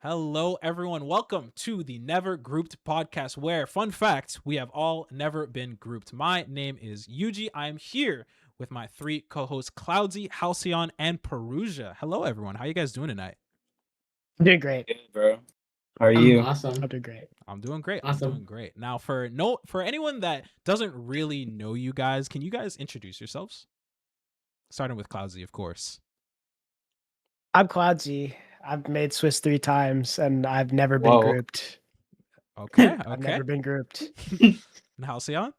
Hello, everyone. Welcome to the Never Grouped podcast, where, fun fact, we have all never been grouped. My name is Yuji. I'm here with my three co-hosts, Cloudsy, Halcyon, and Perusia. Hello, everyone. How you guys doing tonight? I'm doing great. Good, bro. How are I'm you? awesome. I'm doing great. I'm doing great. Awesome. I'm doing great. Now, for anyone that doesn't really know you guys, can you guys introduce yourselves? Starting with Cloudsy, of course. I'm Cloudsy. I've made Swiss 3 times, and I've never been Whoa. grouped. Okay. I've Okay. never been grouped. And Halcyon?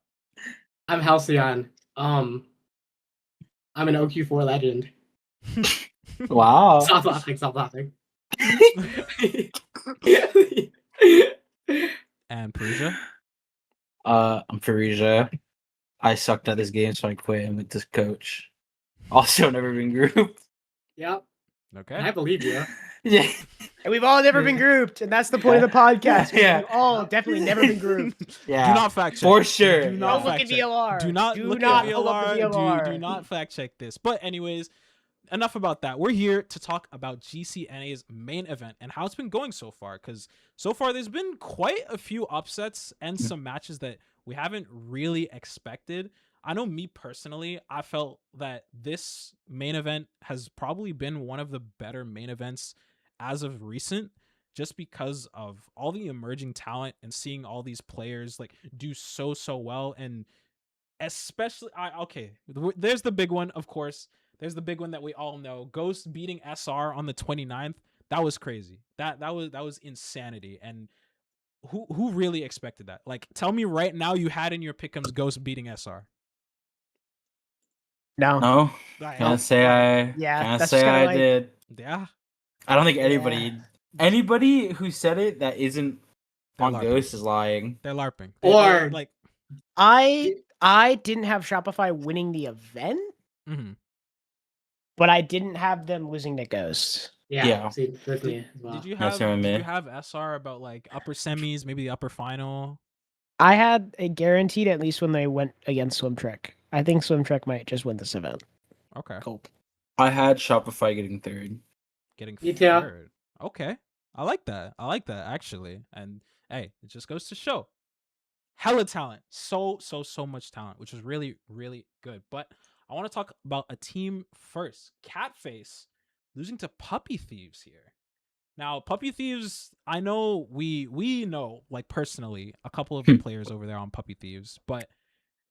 I'm Halcyon. I'm an OQ4 legend. Wow. Stop laughing. Stop laughing. And Perusia? I'm Farija. I sucked at this game, so I quit and went to coach. Also, never been grouped. Yep. Okay. I believe you. Yeah. And we've all never been grouped, and that's the point of the podcast. Yeah. We've all definitely never been grouped. Yeah. Do not fact check. For sure. Do not Don't look fact at check. VLR. Do not Do look not at pull up the VLR. VLR. Do not fact check this. But anyways, enough about that. We're here to talk about GCNA's main event and how it's been going so far. Because so far there's been quite a few upsets and some matches that we haven't really expected. I know me personally, I felt that this main event has probably been one of the better main events as of recent, just because of all the emerging talent and seeing all these players like do so well. And especially there's the big one, of course. There's the big one that we all know, Ghost beating SR on the 29th. That was crazy. That was insanity. And who really expected that? Like, tell me right now you had in your pick'ems Ghost beating SR. No. No. Right. Can't say I. Yeah, Can't that's say just kinda I like- did. Yeah. I don't think anybody who said it that isn't They're on LARPing. Ghost is lying. They're LARPing. Or- like, I didn't have Shopify winning the event, mhm. but I didn't have them losing to Ghost. Yeah. Yeah. See, with me as well. Did you That's have what I mean. SR about like upper semis, maybe the upper final? I had a guaranteed at least when they went against Swim Trek. I think Swim Trek might just win this event. Okay. Gulp. I had Shopify getting third. Getting Me too. third. Okay. I like that actually. And hey, it just goes to show. Hella talent. So much talent, which is really, really good. But I want to talk about a team first. Catface losing to Puppy Thieves here. Now, Puppy Thieves, I know we know, like, personally, a couple of the players over there on Puppy Thieves, but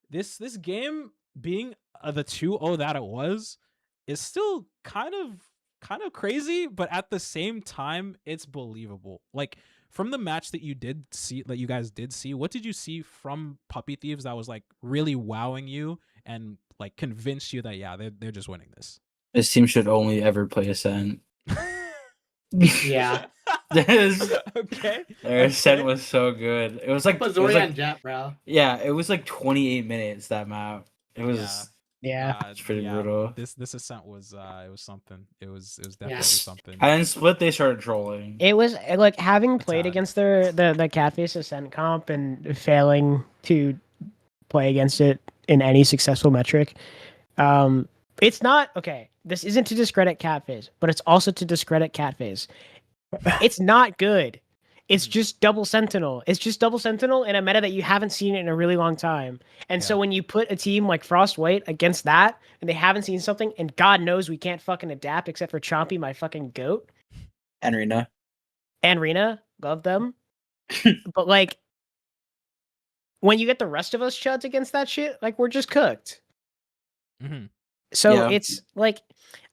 this game being the 2-0 that it was is still kind of crazy, but at the same time, it's believable. Like, from the match that you guys did see, what did you see from Puppy Thieves that was like really wowing you and like convinced you that they're just winning this? This team should only ever play Ascent. Yeah. Okay. Their Ascent was so good. It was like Put Zori on Jet, bro. yeah, it was like 28 minutes that map. It was Yeah. it's pretty brutal. This Ascent was it was something. It was definitely Yeah. something. And then Split they started trolling. It was like having It's played odd. against the Catface Ascent comp and failing to play against it in any successful metric. It's not okay. This isn't to discredit Catface, but it's also to discredit Catface. It's not good. It's just double Sentinel. It's just double Sentinel in a meta that you haven't seen it in a really long time. And so Yeah. when you put a team like Frost White against that, and they haven't seen something, and God knows we can't fucking adapt except for Chompy, my fucking goat, And Rena. and Rena, love them. But like, when you get the rest of us chuds against that shit, like we're just cooked. Mhm. So Yeah. it's like,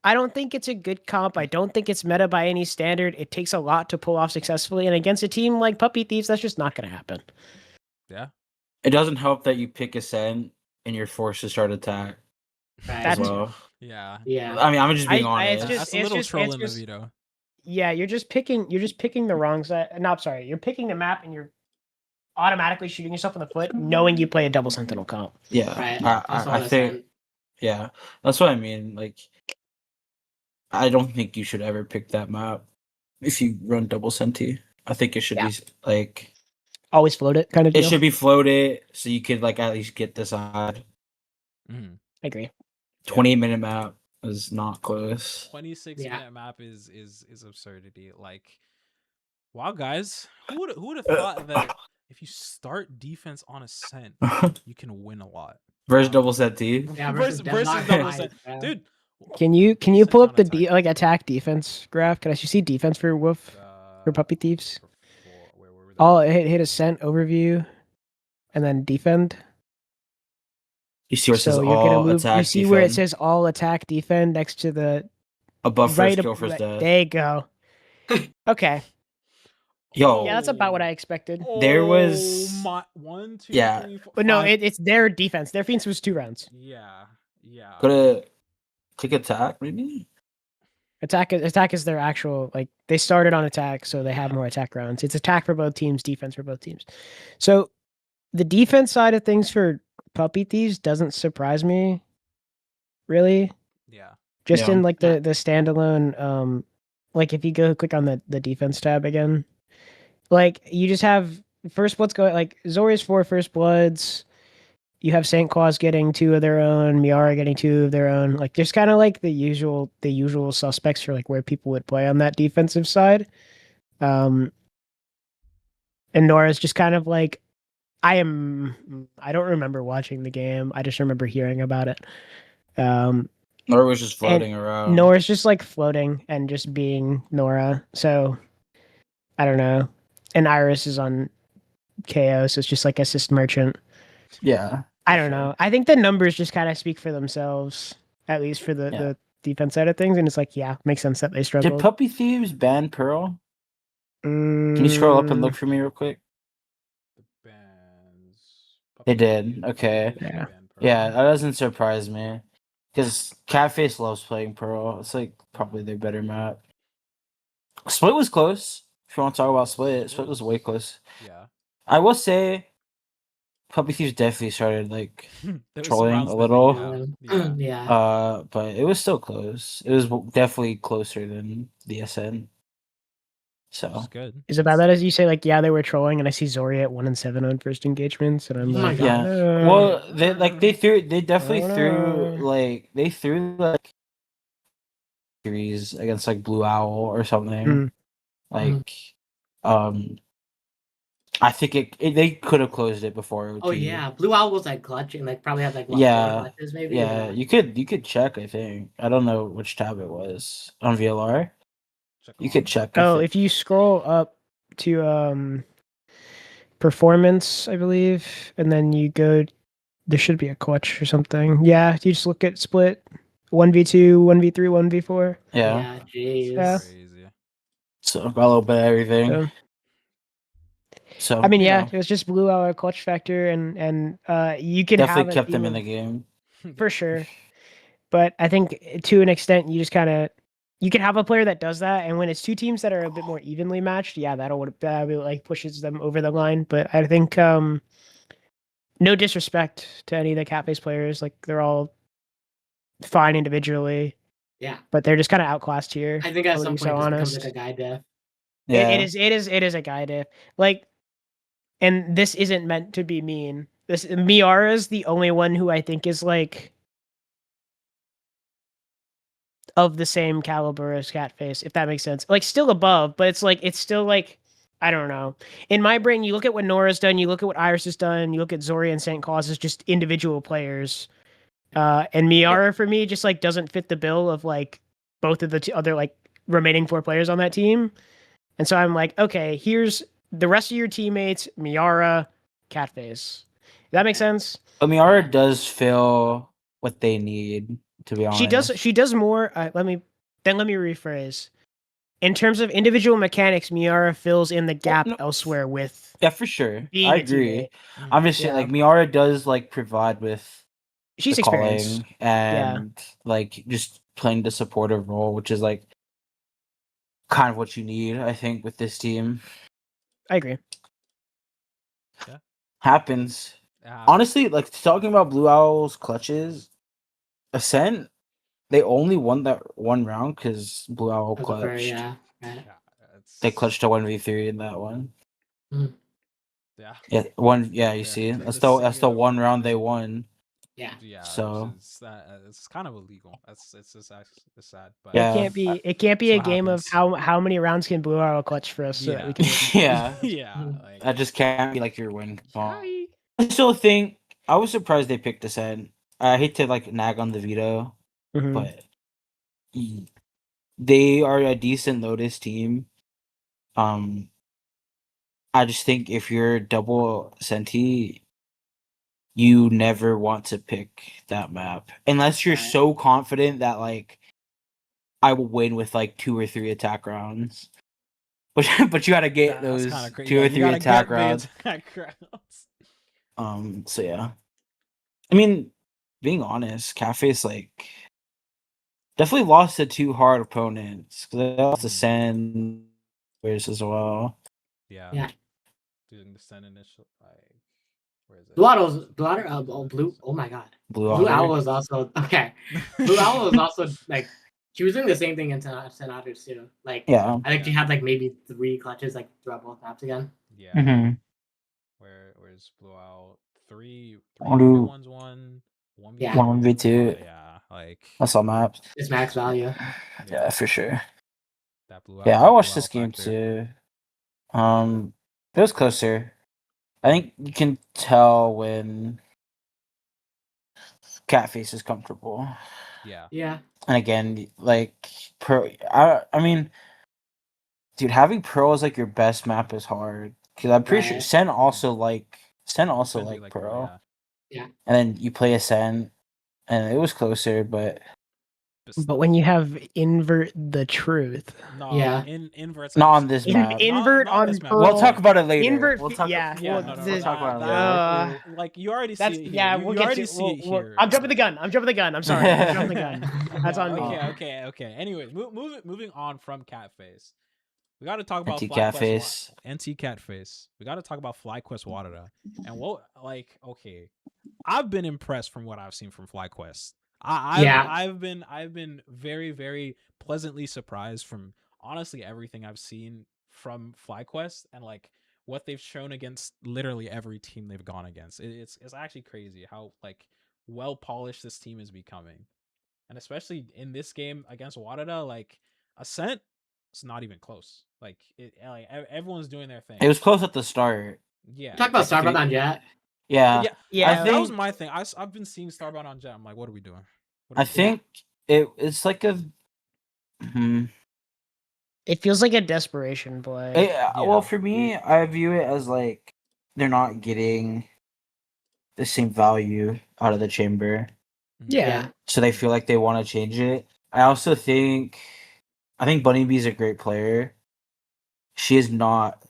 I don't think it's a good comp. I don't think it's meta by any standard. It takes a lot to pull off successfully, and against a team like Puppy Thieves, that's just not going to happen. Yeah. It doesn't help that you pick Ascent and you're forced to start attack Right. as That's- well. Yeah. Yeah. I mean, I'm just being I- honest. it's just- That's a little it's troll in the just- veto. Yeah, you're just picking the wrong side. No, I'm sorry. You're picking the map, and you're automatically shooting yourself in the foot, knowing you play a double Sentinel comp. Yeah, Right. I think. Yeah, that's what I mean. Like, I don't think you should ever pick that map if you run double Senti. I think it should be like Always float it, kind of deal. it should be floated so you could like at least get the side. Mhm. I agree. 20-minute map is not close. 26 Yeah. minute map is absurdity. Like, Wow, guys, who would have thought that if you start defense on a Sen, you can win a lot. Versus Wow. double set T. Yeah, versus Deadlock double Rise, Sen, bro. dude. Can you Sit pull up down the attack defense graph? Can I see defense for Wolf for Puppy Thieves? Where were they? All hit ascent overview, and then defend. You see where it says So you're gonna all move. attack You see where it defend says all attack defend next to the above right. first kill first death. There you go. Okay. Yo, Yeah, that's about what I expected. There was- Oh my 1, 2, Yeah. 3, 4, But no, 5. it's their defense. Their defense was 2 rounds. Yeah. Go to click attack maybe. Attack is their actual, like, they started on attack, so they have more attack rounds. It's attack for both teams, defense for both teams. So the defense side of things for Puppy Thieves doesn't surprise me, really. Yeah. Just Yeah. in like the standalone, like if you go click on the defense tab again, like you just have First Bloods going, like Zori's 4 First Bloods. You have St. Claus getting 2 of their own, Miara getting 2 of their own. Like there's kind of like the usual suspects for like where people would play on that defensive side. And Nora's just kind of like, I don't remember watching the game. I just remember hearing about it. Nora was just floating around. Nora's just like floating and just being Nora. So I don't know. And Iris is on KO, so it's just like assist merchant. Yeah. I don't know. I think the numbers just kind of speak for themselves, at least for the defense side of things. And it's like, yeah, makes sense that they struggle. Did Puppy Thieves ban Pearl? Can you scroll up and look for me real quick? They did. Okay. Yeah. Yeah, that doesn't surprise me. Because Catface loves playing Pearl. It's like probably their better map. Split was close. If you want to talk about Split was way close. Yeah. I will say Puppy Thieves definitely started like There was trolling rounds a that little. they- yeah. Yeah. But it was still close. It was definitely closer than the SN. So Which is good. Is it about that as you say, like, yeah, they were trolling, and I see Zori at 1-7 on first engagements, and I'm Oh my like, God. yeah. Well, they definitely I threw don't know. series against like Blue Owl or something. Like, I think they could have closed it before OT. Oh yeah, Blue Owl was like clutching, like probably had like what, Yeah. 4 clutches maybe. Yeah, you could check. I think I don't know which tab it was on VLR. Check You on. could check. I Oh, think. if you scroll up to performance, I believe, and then you go, there should be a clutch or something. Yeah, you just look at split 1v2, 1v3, 1v4. Yeah. Jeez. Yeah. Crazy. So got a little bit of everything. So I mean, you yeah, know, it was just Blue Hour clutch factor, and you can definitely have it kept them even- in the game. for sure. But I think to an extent, you just kind of you can have a player that does that, and when it's 2 teams that are a bit more evenly matched, yeah, that like pushes them over the line. But I think no disrespect to any of the Catface players, like they're all fine individually, Yeah. but they're just kind of outclassed here. I think at some to be point so this becomes honest. like a guy death. Yeah. It is a guy diff. Like, and this isn't meant to be mean. This Miara's the only one who I think is like of the same caliber as Catface, if that makes sense. Like still above, but it's still like I don't know. In my brain, you look at what Nora's done, you look at what Iris has done, you look at Zori and St. Claus as just individual players. And Miara for me just like doesn't fit the bill of like both of the other like remaining 4 players on that team. And so I'm like, okay, here's the rest of your teammates, Miara, Catface. That makes sense? Miara does fill what they need, to be honest. She does more. Let me rephrase. In terms of individual mechanics, Miara fills in the gap no. elsewhere with Yeah, for sure. being I a agree. teammate. I'm just saying, Yeah. like Miara does like provide with She's the experienced. calling and like just playing the supportive role, which is like kind of what you need, I think, with this team. I agree. Happens. Honestly, like talking about Blue Owl's clutches, Ascent, they only won that one round because Blue Owl That's a clutched. very, yeah. Right. They clutched a 1v3 in that one. Yeah. Yeah, one. Yeah, you Yeah, see, take that's the the one round they won. Yeah. Yeah, So- which is it's kind of illegal. It's sad, but Yeah. It can't be a That's what game of happens. how many rounds can Blue Arrow clutch for us so that we can win. Yeah. yeah, like That just can't be like your win. Hi. I still think I was surprised they picked this end. I hate to like nag on the veto, Mhm. but they are a decent Lotus team. I just think if you're double Senti, you never want to pick that map unless you're Right. so confident that like I will win with like 2 or 3 attack rounds. But you gotta get that's those kind of crazy. 2 or 3 attack rounds. Attack rounds. So yeah. I mean, being honest, Catface like definitely lost to 2 hard opponents because they lost to Sen as well. Yeah. Yeah. Doing the Sen initial like where is it? Blue Otter, Blue. Oh my god. Blue Blue Otter. Owl was also okay. Blue Owl was also like she was doing the same thing in Sen Otters too. Like Yeah. I think she had like maybe 3 clutches like throughout both maps again. Yeah. Mm-hmm. Where's Blue Out? Three Blue- 1v1, 1v2. Yeah. 1v2. Yeah, like That's all maps. It's max value. Yeah, for sure. that Blue Out. Yeah, that I watched Blue this Out game factor. too. It was closer. I think you can tell when Catface is comfortable. Yeah. Yeah. And again, like I mean, dude, having Pearl as like your best map is hard because I'm pretty sure Right. Sen also like Sen do like Pearl, Pearl, yeah. and then you play a Sen, and it was closer, but But when you have invert the truth, no, Yeah. inverts not on actually- this map. invert not on this map. Pearl. We'll talk about it later. Invert we'll fi- talk, yeah, Yeah, well, no, no, the- we'll talk about it uh, later. like you already that's see it here. yeah. You We'll get already to. see it here. I'm jumping the gun. I'm jumping the gun. I'm sorry. I'm jumping the gun. That's on me. Okay. Anyways, moving on from Catface. We got to talk about Anti-Catface. Catface. We got to talk about FlyQuest Wadada. And what, like, okay, I've been impressed from what I've seen from FlyQuest. I've been very, very pleasantly surprised from honestly everything I've seen from FlyQuest and like what they've shown against literally every team they've gone against. It's actually crazy how like well polished this team is becoming, and especially in this game against Wadada, like Ascent, it's not even close. Like everyone's doing their thing. It was close at the start. Yeah. Talk about Starbound on Jet. Yeah, Yeah. That was my thing. I've been seeing Starbound on Jet. I'm like, what are we doing? What are I we doing? think it's like a. It feels like a desperation play. Well, for me, I view it as like they're not getting the same value out of the chamber, Yeah. so they feel like they want to change it. I also think, Bunny Bee is a great player. She is not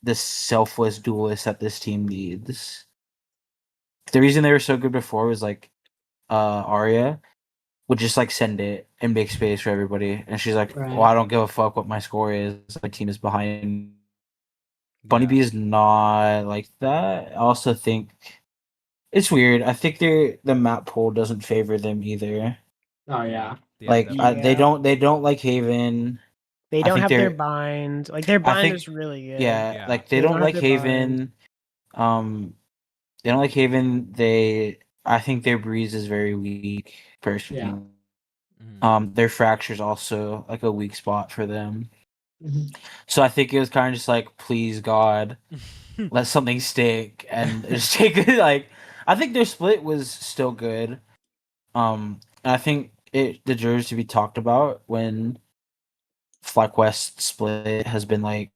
the selfless duelist that this team needs. The reason they were so good before was like, Arya would just like send it and make space for everybody, and she's like, Right. "Well, I don't give a fuck what my score is. My team is behind." Bunny Yeah. Bee is not like that. I also think it's weird. I think the map pool doesn't favor them either. Oh yeah. Like definitely. they don't like Haven. They I don't think have their they're- bind. Like their I bind think- is really good. Yeah, like They they don't don't have like their Haven. They don't like Haven. I think their breeze is very weak, personally. Yeah. Mhm. Their fracture's also like a weak spot for them. Mhm. So I think it was kind of just like, please God, let something stick and just take it. Like, I think their split was still good. And I think it deserves to be talked about when FlyQuest split has been like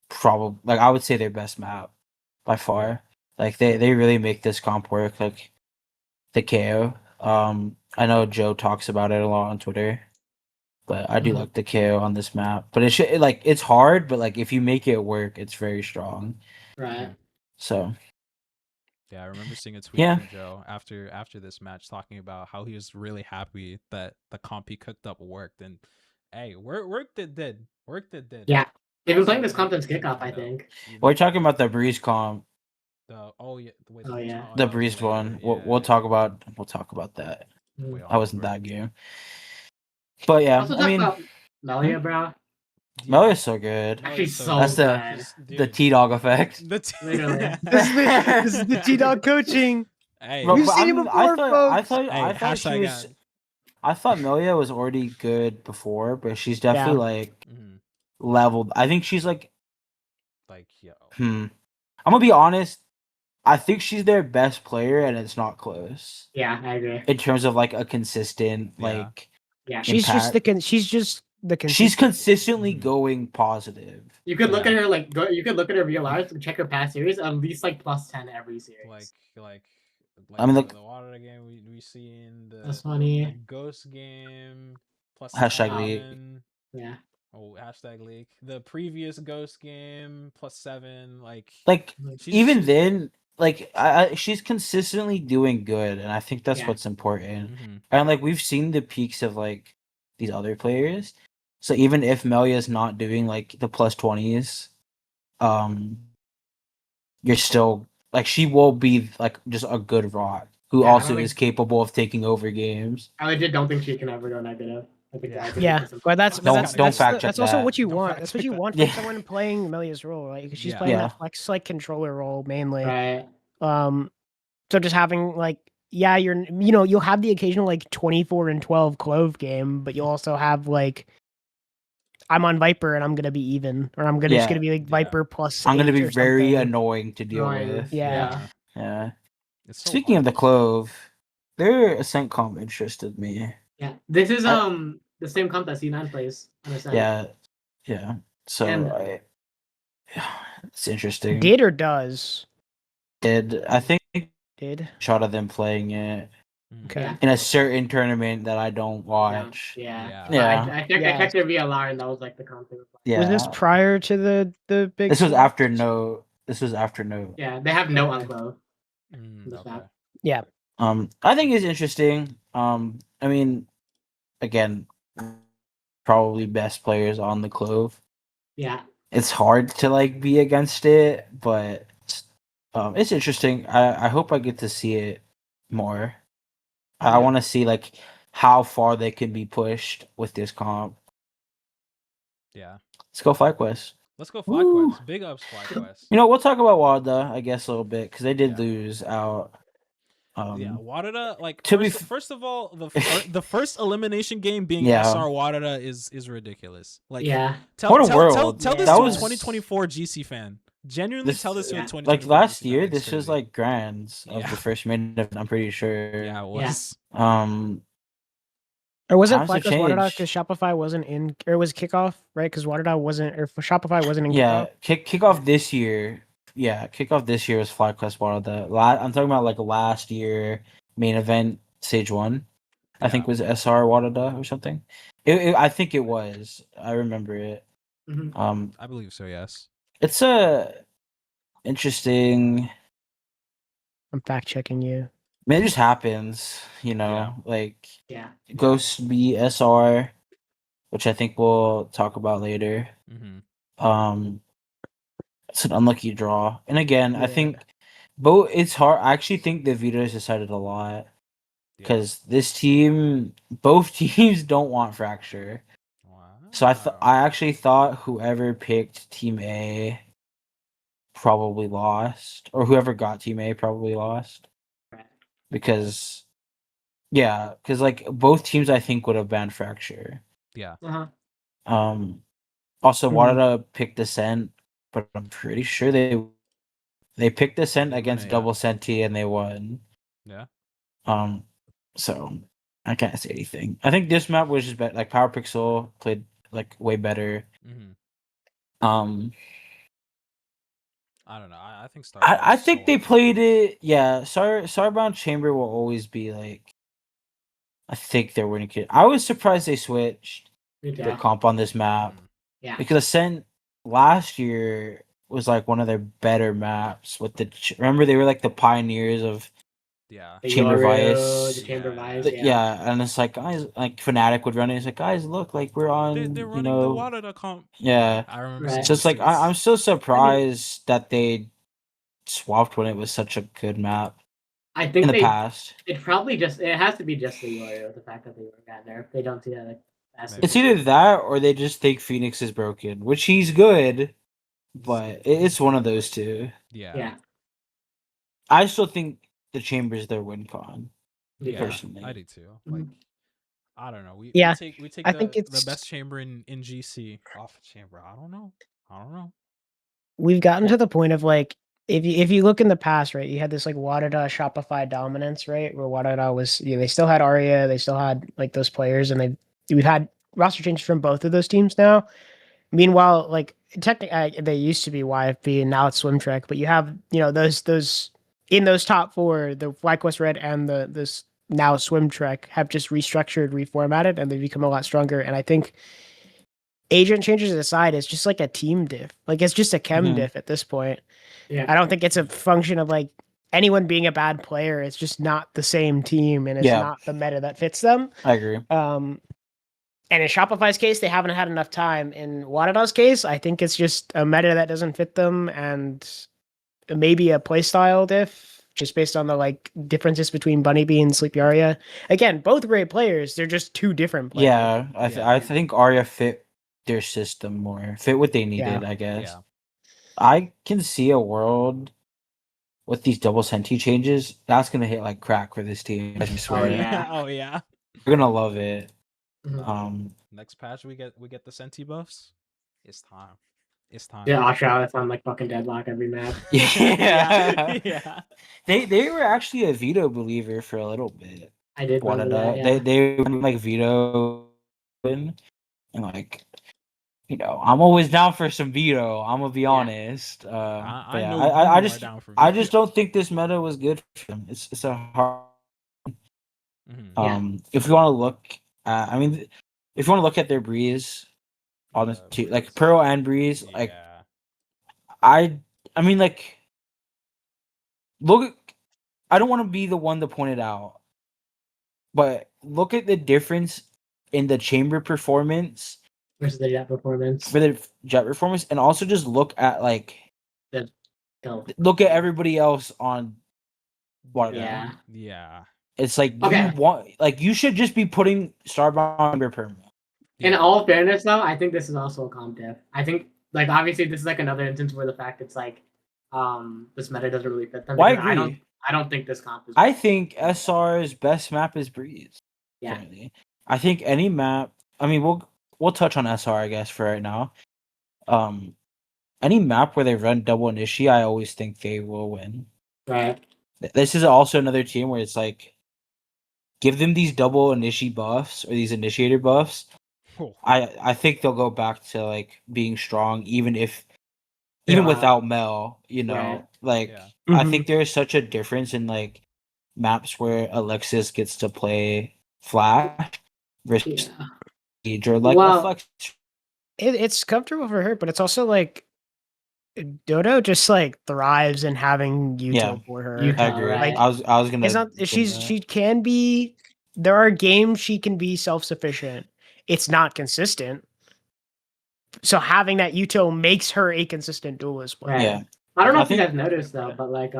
probably like I would say their best map by far. Yeah. Like they really make this comp work. Like the KO. I know Joe talks about it a lot on Twitter, but I do Mhm. like the KO on this map. But it's hard, but like if you make it work, it's very strong. Right. So Yeah, I remember seeing a tweet Yeah. from Joe after this match talking about how he was really happy that the comp he cooked up worked, and hey, worked it did. Yeah. They've been playing this Something- conference kickoff, I you know, think. we're talking about the Breeze comp, wait, Oh, yeah. the that was Breeze later. one. Yeah, We'll talk about that. Wait, I wasn't onward. that game. But yeah, Also I talk mean, about Melya, bro. Melya's so good. Melya's Actually, so so That's good. the T-Dog effect. The Literally. This is the T-Dog coaching. Hey, Bro, We've but seen it before, folks. hey, I thought she hashtag was. ad. I thought Melya was already good before, but she's definitely like Mhm. leveled. I think she's like. Like, yo. I'm gonna be honest. I think she's their best player, and it's not close Yeah, I agree. in terms of like a consistent Yeah. like Yeah. She's just impact. she's just the She's consistent. consistently Mhm. going positive. You could look Yeah. at her like you could look at her VLRs and check her past series, at least like +10 every series. Like I mean, look, the Wadada game we seen That's the funny. ghost game hashtag leak. +10. Yeah. Oh, hashtag leak. The previous ghost game +7. Like Like even she's then, like she's consistently doing good, and I think that's Yeah. what's important. Mhm. And like we've seen the peaks of like these other players. So even if Melya's not doing like the +20s, you're still like she will be like just a good rock who Yeah, I also don't is think capable of taking over games. I legit don't think she can ever go negative. I think Yeah. I think Yeah, it's but that's Don't- don't fact check that's also that. what you Don't want. fact That's what check you that. want from Yeah. someone playing Melia's role, right? Because she's Yeah. playing Yeah. that flex like controller role mainly. right. So just having like you'll have the occasional like 24 and 12 clove game, but you'll also have like I'm on Viper and I'm gonna be even, or I'm Yeah. gonna be like Yeah. Viper plus. I'm gonna 8 be or very something. annoying to deal Annoying. with. Yeah. Yeah. It's so Speaking of hard. the clove, their Ascent comp interested me. Yeah. This is I- the same comp that C9 plays on the side. Yeah. So And- it's interesting. Did or does? I think Did. shot of them playing it Mhm. Okay. Yeah. in a certain tournament that I don't watch. Yeah. Yeah. I checked Yeah. their VLR and that was like the comp they were playing. Yeah. Was this prior to the big? This was swap? after note. This was after note. Yeah, they have no unclove. This Okay. map. Yeah. I think it's interesting. I mean, again, probably best players on the clove. Yeah. It's hard to like be against it, but it's interesting. I hope I get to see it more. I Yeah. want to see like how far they can be pushed with this comp. Yeah. Let's go FlyQuest. Let's go Woo. FlyQuest. Big ups FlyQuest. You know, we'll talk about Wadada, I guess, a little bit because they did Yeah. lose out. Yeah, Wadada. Like to be first of all, the first elimination game being Yeah. SR Wadada is ridiculous. Like, Yeah. tell What a tell, world. tell, tell Yeah. this That to was- a 2024 GC fan. Genuinely This- tell this to a yeah. 2024 like last GC fan. year, Like, this it's was crazy. like grands of Yeah. the first main event. I'm pretty sure. Yeah, it was. Or was it Times have FlyQuest Wadada changed. because Shopify wasn't in, or it was kickoff, right? Because Wadada wasn't, or Shopify wasn't in Yeah, kickoff. kickoff this year. Yeah, kickoff this year was FlyQuest Wadada. I'm talking about like last year main event stage 1. I think was SR Wadada or something. I think it was. I remember it. Mhm. I believe so. Yes. It's a interesting. I'm fact checking you. I mean, it just happens, you know. Yeah. Like Yeah. Ghost B SR, which I think we'll talk about later. Mm-hmm. It's an unlucky draw, and again, I Yeah. think both. It's hard. I actually think the vetoes decided a lot because this team, both teams don't want Fracture. Wow. So I actually thought whoever picked Team A probably lost, or whoever got Team A probably lost, because like both teams I think would have banned Fracture. Yeah. Uh-huh. Also Mhm. Wadada picked Descent, but I'm pretty sure they picked Descent They against win it, Double Senti and they won. Yeah. So I can't say anything. I think this map was just better. Like Power Pixel played like way better. Mm-hmm. I don't know. I think Star. I think they played it. Yeah, Starbound Chamber will always be like. I think they're winning it. I was surprised they switched their Yeah. comp on this map Yeah. because Ascent last year was like one of their better maps. With remember they were like the pioneers of Yeah. The Chamber Yoru, Vice. the Chamber Yeah. Vice. Yeah, and it's like guys, like Fnatic would run it. It's like guys, look, like we're on. They're you running know, the Wadada comp. yeah. I remember. Right. seeing So it's like receipts. I'm still surprised that they swapped when it was such a good map I think in the past. it has to be just the Yoru, the fact that they were got there. They don't see that like as It's either that or they just think Phoenix is broken, which he's good, but it's one of those two. Yeah. Yeah. I still think the Chamber's their win con. Yeah, personally. I do too. Like, I don't know. We Yeah, we take I think the it's- best chamber in GC off of chamber. I don't know. We've gotten to the point of like if you look in the past, right, you had this like Wadada Shopify dominance, right? Where Wadada was they still had Arya, they still had like those players, and we've had roster changes from both of those teams now. Meanwhile, like technically they used to be YFB and now it's Swim Trek, but you have those in those top four, the FlyQ Red and this now Swim Trek have just restructured, reformatted, and they've become a lot stronger. And I think agent changes aside, it's just like a team diff. Like it's just a chem diff at this point. Yeah. I don't think it's a function of like anyone being a bad player. It's just not the same team and it's not the meta that fits them. I agree. And in Shopify's case, they haven't had enough time. In Wadada's case, I think it's just a meta that doesn't fit them and maybe a playstyle diff just based on the like differences between Bunny Bee and Sleepy Arya. Again, both great players. They're just two different players. Yeah, I think Arya fit their system more, fit what they needed, I guess. Yeah. I can see a world with these double senti changes. That's gonna hit like crack for this team. I swear. Oh yeah. You're gonna love it. Next patch we get the Senti buffs. It's time. Yeah, Asha, that's on like fucking deadlock every map. Yeah. They were actually a veto believer for a little bit. I did remember that, yeah. They went like veto and like I'm always down for some veto. I'm gonna be honest. I just don't think this meta was good for them. It's a hard. If you want to look at, if you want to look at their breeze on the two, like Pearl and Breeze, like I mean, like look. I don't want to be the one to point it out, but look at the difference in the chamber performance versus the Jet performance. For the Jet performance, and also just look at like look at everybody else on Wadada. Yeah. It's like you should just be putting Starbomb under perma. In all fairness, though, I think this is also a comp diff. I think like obviously this is like another instance where the fact it's like this meta doesn't really fit them. Well, I agree. I don't think this comp is. I think SR's best map is Breeze. Yeah. Currently. I think any map. I mean, we'll touch on SR, I guess, for right now. Any map where they run double initi, I always think they will win. Right. This is also another team where it's like, give them these double initi buffs or these initiator buffs. Cool. I think they'll go back to like being strong, even without Mel. Right. Like I think there is such a difference in like maps where Alexis gets to play Flash versus or like a flex. It's comfortable for her, but it's also like Dodo just like thrives in having Yuto for her. I agree. Like, I was gonna. It's not. She can be. There are games she can be self-sufficient. It's not consistent. So having that Yuto makes her a consistent duelist player. Right. Yeah. I don't know if you guys noticed though, but like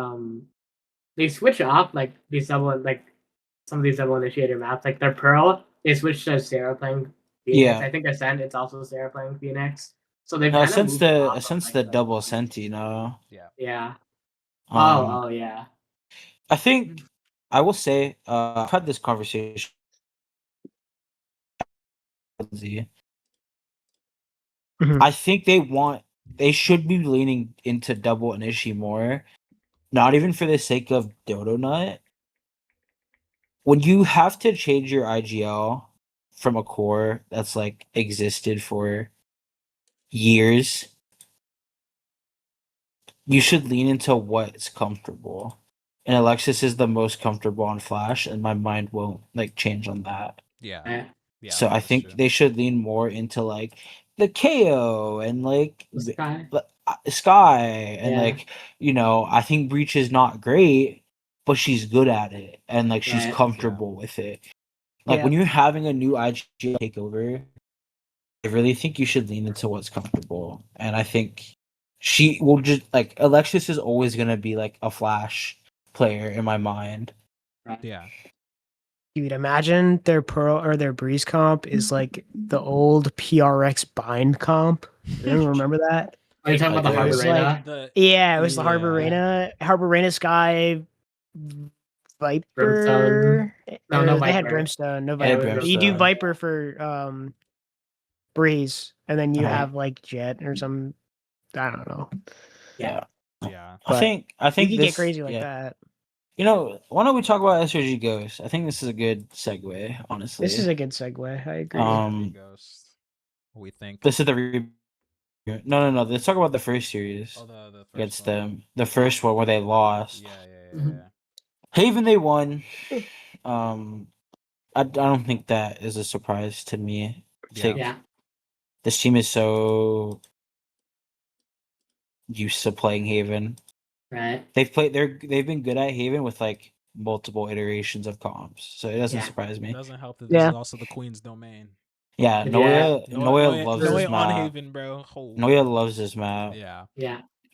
they switch off like these double like some of these double initiator maps. Like their Pearl, they switched to Sarah playing Phoenix. I think Ascent, it's also Sarah playing Phoenix. So they've since the double Senti, no. Yeah. Yeah. I think I will say I've had this conversation. I think they should be leaning into double initi more, not even for the sake of Dodo Nut. When you have to change your IGL from a core that's like existed for years, you should lean into what's comfortable. And Alexis is the most comfortable on Flash, and my mind won't like change on that. Yeah. So I think they should lean more into like the KO and like Sky and like I think Breach is not great, but she's good at it and like she's comfortable with it. Like when you're having a new IGL takeover, I really think you should lean into what's comfortable, and I think she will just like Alexis is always gonna be like a Flash player in my mind. Yeah. Dude, imagine their Pearl or their Breeze comp is like the old PRX bind comp. Anyone remember that? Are you talking about the Harbor Reina? It was the Harbor Reina. Harbor Reina Sky Viper. No, no They had Viper. Brimstone. No Yeah, Viper. You do Brimstone. Viper for Breeze, and then you Uh-huh. have like Jet or some. I don't know. Yeah. Yeah. I But think You could this, get crazy like yeah. that. You know, why don't we talk about SRG Ghost? I think this is a good segue, honestly. This is a good segue. I agree. Ghost. What we think? This is the no. Let's talk about the first series Oh, the first against one. them. The first one where they lost. Yeah. Haven, they won. I don't think that is a surprise to me. Yeah. This team is so used to playing Haven. Right. They've been good at Haven with like multiple iterations of comps, so it doesn't surprise me. It doesn't help that this is also the Queen's domain. Yeah, Noya loves this Noya on map. Haven, bro. Noya loves this map. Yeah.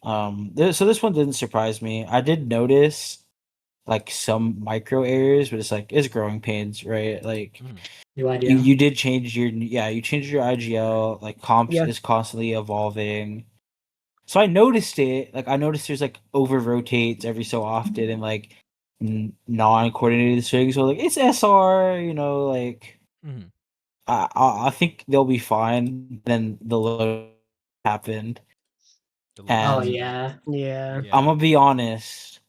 So this one didn't surprise me. I did notice like some micro errors, but it's growing pains, right? Like you did change your IGL. Like comps is constantly evolving. So I noticed it. Like I noticed there's like over rotates every so often and like non-coordinated swings. So like it's SR, like I think they'll be fine. Then the load happened. And Yeah. I'm gonna be honest.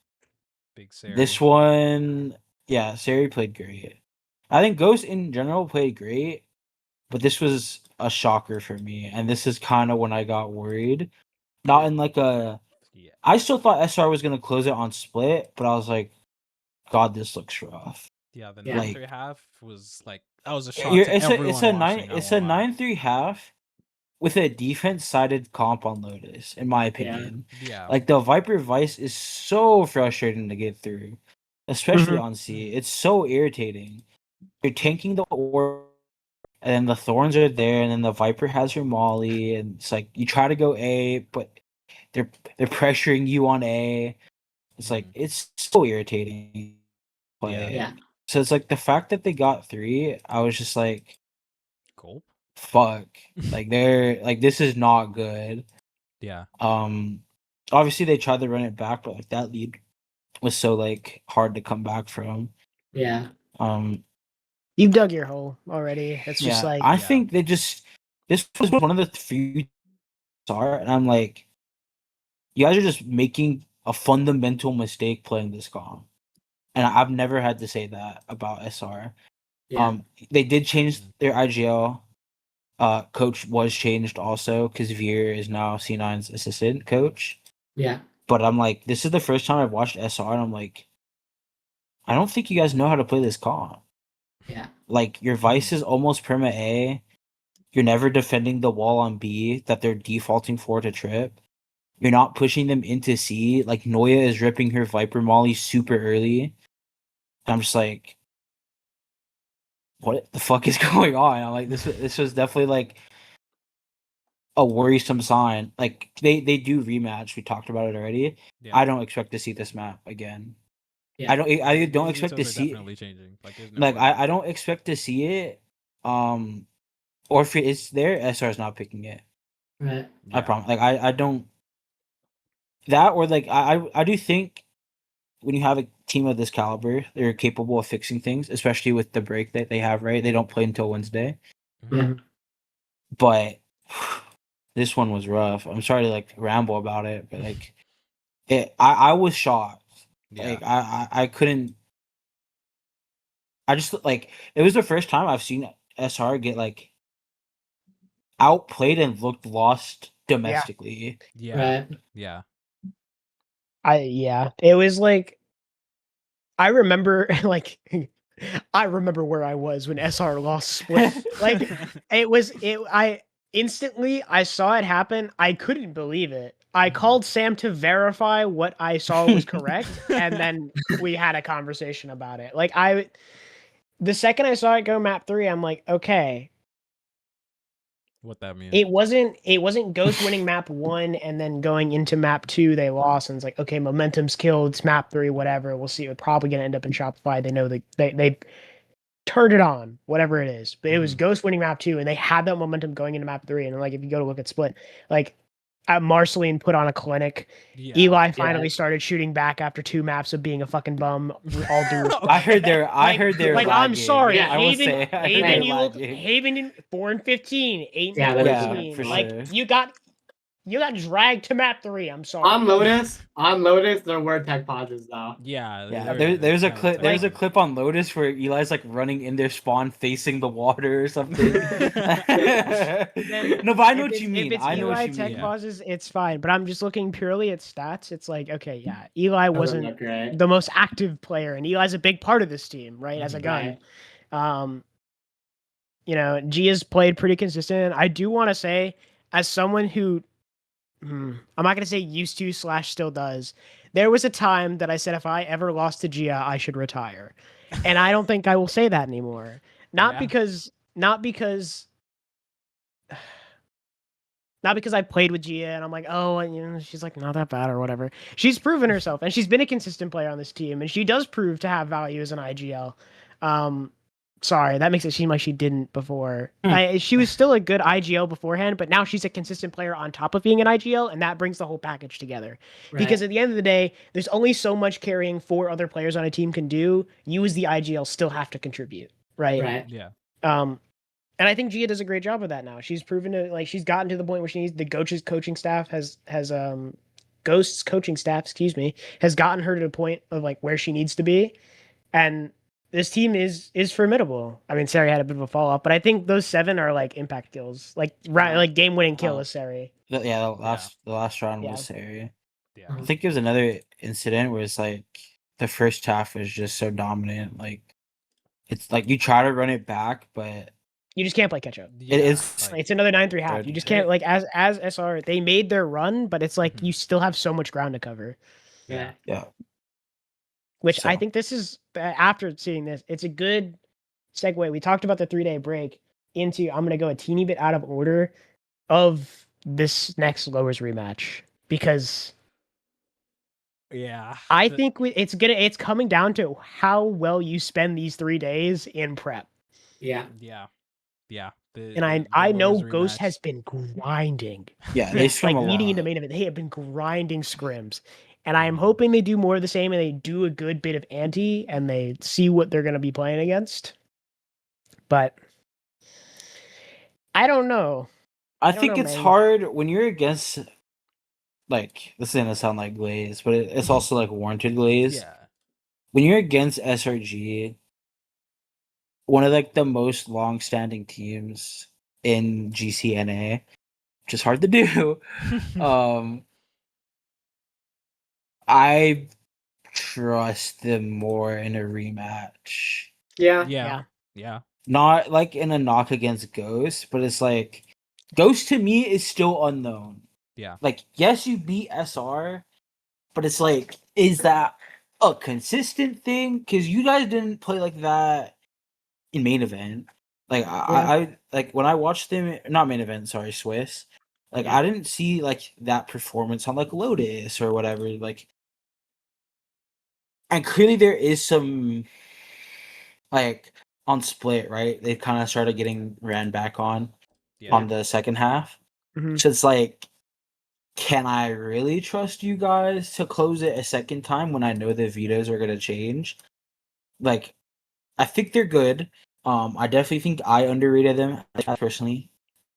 Big Sari. This one, Sari played great. I think Ghost in general played great, but this was a shocker for me. And this is kind of when I got worried. Not in like a. I still thought SR was gonna close it on split, but I was like, God, this looks rough. Yeah, the 9-3 half was like that was a shock It's to everyone watching. It's a 9-3 half with a defense-sided comp on Lotus, in my opinion. Yeah. Like the Viper Vice is so frustrating to get through, especially on C. It's so irritating. You're tanking the orb, and then the Thorns are there, and then the Viper has her Molly, and it's like you try to go A, but they're pressuring you on A. It's like it's so irritating. Yeah. So it's like the fact that they got 3, I was just like, gulp. Fuck. Like they're like this is not good. Yeah. Obviously they tried to run it back, but like that lead was so like hard to come back from. Yeah. You've dug your hole already. It's just like I think this was one of the few and I'm like, you guys are just making a fundamental mistake playing this comp. And I've never had to say that about SR. Yeah. They did change their IGL. Coach was changed also because Veer is now C9's assistant coach. Yeah. But I'm like, this is the first time I've watched SR, and I'm like, I don't think you guys know how to play this comp. Yeah. Like your Vice is almost perma A. You're never defending the wall on B that they're defaulting for to trip. You're not pushing them into C. Like Noya is ripping her Viper Molly super early. And I'm just like, what the fuck is going on? I'm like, this was definitely like a worrisome sign. Like they do rematch. We talked about it already. Yeah. I don't expect to see this map again. Yeah. I don't expect to see. Definitely changing. I don't expect to see it. Or if it's there, SR is not picking it. Right. I promise. Like I don't. That or like I do think when you have a team of this caliber, they're capable of fixing things, especially with the break that they have. Right, they don't play until Wednesday. Yeah. But this one was rough. I'm sorry to like ramble about it, but like I was shocked. Yeah. Like I couldn't. I just like it was the first time I've seen SR get like outplayed and looked lost domestically. Yeah. Right. Yeah. It was like I remember like I remember where I was when SR lost split. Like I instantly I saw it happen. I couldn't believe it. I called Sam to verify what I saw was correct, and then we had a conversation about it. Like the second I saw it go map 3, I'm like, okay. What that means? It wasn't Ghost winning map 1 and then going into map 2 they lost, and it's like, okay, momentum's killed, it's map 3, whatever. We'll see. It's probably gonna end up in Shopify. They know they turned it on, whatever it is. But it was Ghost winning map 2, and they had that momentum going into map 3. And like if you go to look at split, like Marceline put on a clinic. Yeah. Eli finally started shooting back after 2 maps of being a fucking bum. All due respect. I heard they're Like, I'm lagging. sorry, Yeah, I will Haven, say I heard Haven, they're you look lagging. Haven in 4-15, 8 Yeah, and that is 14. for Like sure. you got dragged to map 3. I'm sorry. On Lotus, there were tech pauses though. Yeah. Yeah, there- there's a that was clip. There's a technically- clip on Lotus where Eli's like running in their spawn, facing the water or something. No, but I know what you mean. If it's I know Eli what you tech mean. pauses, it's fine. But I'm just looking purely at stats. It's like, okay, yeah, Eli Doesn't wasn't look right. the most active player, and Eli's a big part of this team, right? As a gun. Right. Gia's played pretty consistent. I do want to say, as someone who, I'm not gonna say used to / still does, there was a time that I said if I ever lost to Gia, I should retire, and I don't think I will say that anymore. Not Yeah. because I played with Gia and I'm like, oh, she's like not that bad or whatever. She's proven herself and she's been a consistent player on this team and she does prove to have value as an IGL. Sorry, that makes it seem like she didn't before. She was still a good IGL beforehand, but now she's a consistent player on top of being an IGL, and that brings the whole package together. Right. Because at the end of the day, there's only so much carrying 4 other players on a team can do. You as the IGL still have to contribute, right? Right. Yeah. And I think Gia does a great job of that now. She's proven to she's gotten to the point where she needs the Ghost's coaching staff has gotten her to the point of like where she needs to be, and this team is formidable. I mean, Sari had a bit of a fall off, but I think those 7 are like impact kills, like game winning kill is Sari. The last round Yeah. was Sari. Yeah. I think it was another incident where it's like the first half was just so dominant. Like it's like you try to run it back, but You just can't play catch up. Yeah, is- It's another 9-3 half. You just can't as SR. They made their run, but it's like you still have so much ground to cover. Yeah. Which I So- think this is, after seeing this, it's a good segue. We talked about the 3-day break into, I'm going to go a teeny bit out of order of this next lowers rematch, because Yeah. I think it's coming down to how well you spend these 3 days in prep. Yeah. Yeah. Yeah. And I know Ghost has been grinding. Yeah, they scrim a leading lot. into main event. They have been grinding scrims. And I am hoping they do more of the same and they do a good bit of ante and they see what they're going to be playing against. But I don't know. I don't think know, it's man. hard when you're against, like, this is gonna sound like Glaze, but it's also like warranted Glaze. Yeah. When you're against SRG, one of like the most long-standing teams in GCNA, which is hard to do. I trust them more in a rematch. Yeah. Yeah. Yeah. Not like in a knock against Ghost, but it's like Ghost to me is still unknown. Yeah. Like, yes, you beat SR, but it's like, is that a consistent thing? Because you guys didn't play like that in main event. Like, I like when I watched them, not main event, sorry, Swiss. Like, I didn't see like that performance on like Lotus or whatever. Like, and clearly there is some like on Split, right? They kind of started getting ran back on the second half. Mhm. So it's like, can I really trust you guys to close it a second time when I know the vetoes are gonna change? Like, I think they're good. I definitely think I underrated them personally.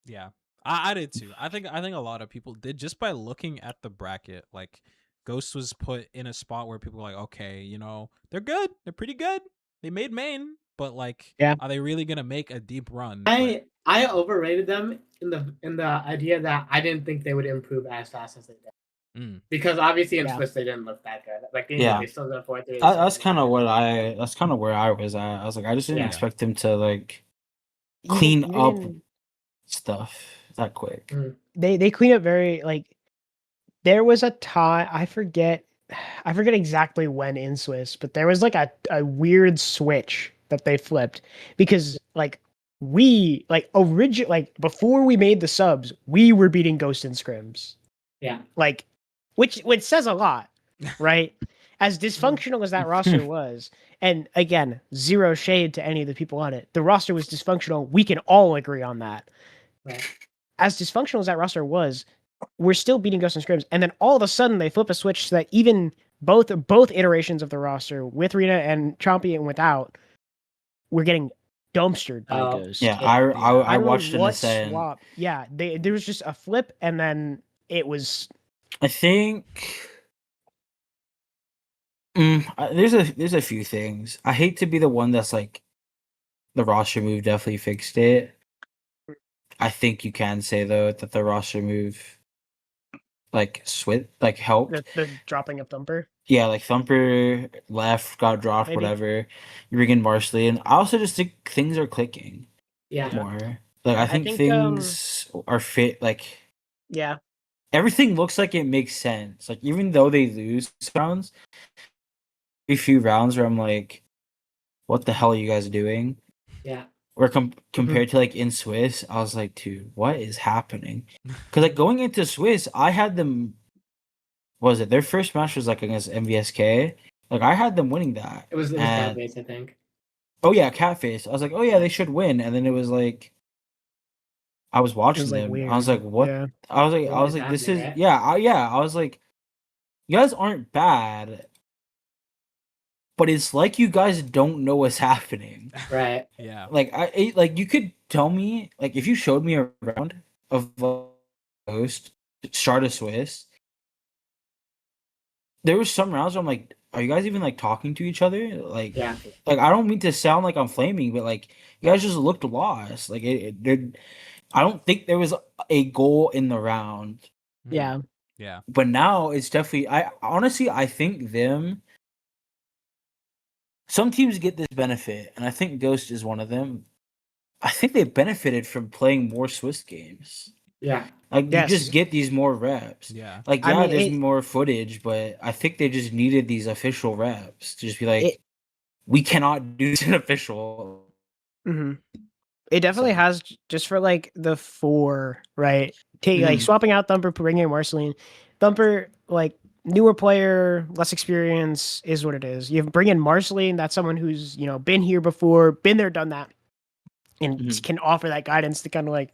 Yeah. I did too. I think a lot of people did, just by looking at the bracket. Like, Ghost was put in a spot where people were like, okay, they're good. They're pretty good. They made main, but like, are they really gonna make a deep run? I overrated them in the idea that I didn't think they would improve as fast as they did. Because obviously in Swiss they didn't look that good. Like they still got 4-3. That's kind of where I was at. I was like, I just didn't expect them to like clean up stuff that quick. They clean up very, like, there was a time, I forget exactly when in Swiss, but there was like a weird switch that they flipped, because like we before we made the subs, we were beating Ghost in scrims. Yeah. Like, which says a lot, right? As dysfunctional as that roster was, and again, zero shade to any of the people on it, the roster was dysfunctional. We can all agree on that. Right. As dysfunctional as that roster was, we're still beating Ghost and Scrims, and then all of a sudden they flip a switch so that even both iterations of the roster with Rita and Chompy and without, we're getting dumpstered by Oh, Ghost. Yeah, Yeah. I don't know watched an what ascent. swap. Yeah, there was just a flip, and then it was I think there's a few things. I hate to be the one that's like the roster move definitely fixed it. I think you can say though that the roster move like helped. the dropping of Thumper. Yeah, like Thumper left, got dropped, Maybe. whatever. You bring in Marsley, and I also just think things are clicking yeah. more. Like I think, think, things are fit. Like Yeah, everything looks like it makes sense. Like even though they lose rounds, a few rounds where I'm like, what the hell are you guys doing? Yeah. Or compared to like in Swiss, I was like, dude, what is happening? Because like going into Swiss, I had them. What was it their first match was like against MVSK? Like I had them winning that. It was And- Catface, I think. Oh yeah, Catface. I was like, oh yeah, they should win. And then it was like, I was watching like, them. weird. I was like, what? Yeah. I was What is like, this is happening, right? yeah. I was like, you guys aren't bad, but it's like you guys don't know what's happening. Right. Yeah. Like like you could tell me like if you showed me a round of Ghost start a Swiss, there was some rounds where I'm like, are you guys even like talking to each other? Like Yeah. like I don't mean to sound like I'm flaming, but like you guys just looked lost. Like I don't think there was a goal in the round. Yeah. Yeah. But now it's definitely I think some teams get this benefit, and I think Ghost is one of them. I think they benefited from playing more Swiss games. Yeah. Like Yes. you just get these more reps. Yeah. Like I mean, there's more footage, but I think they just needed these official reps to just be like, we cannot do this in official. Mm-hmm. It definitely So- has just for like the 4, right? Take like Mhm. swapping out Thumper, bringing in Marceline. Thumper, like newer player, less experience is what it is. You bring in Marceline, that's someone who's been here before, been there, done that, and Mhm. can offer that guidance to kind of like,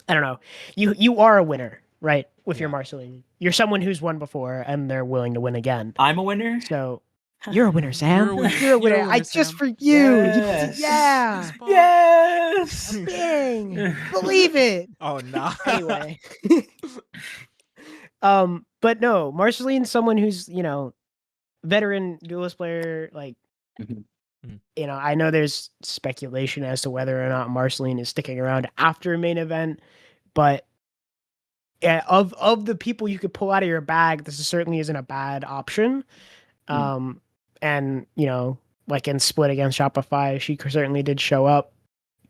I don't know. You are a winner, right? With your Yeah. Marceline, you're someone who's won before, and they're willing to win again. I'm a winner. So you're a winner, Sam. You're a winner. You're a winner. You're a winner, Just Sam. for you. Yes. Yeah. Yes. Dang. Believe it. Oh no. Anyway. But no, Marceline's someone who's, veteran duelist player. Like, Mhm. I know there's speculation as to whether or not Marceline is sticking around after a main event, but of the people you could pull out of your bag, this certainly isn't a bad option. And like in split against Shopify, she certainly did show up,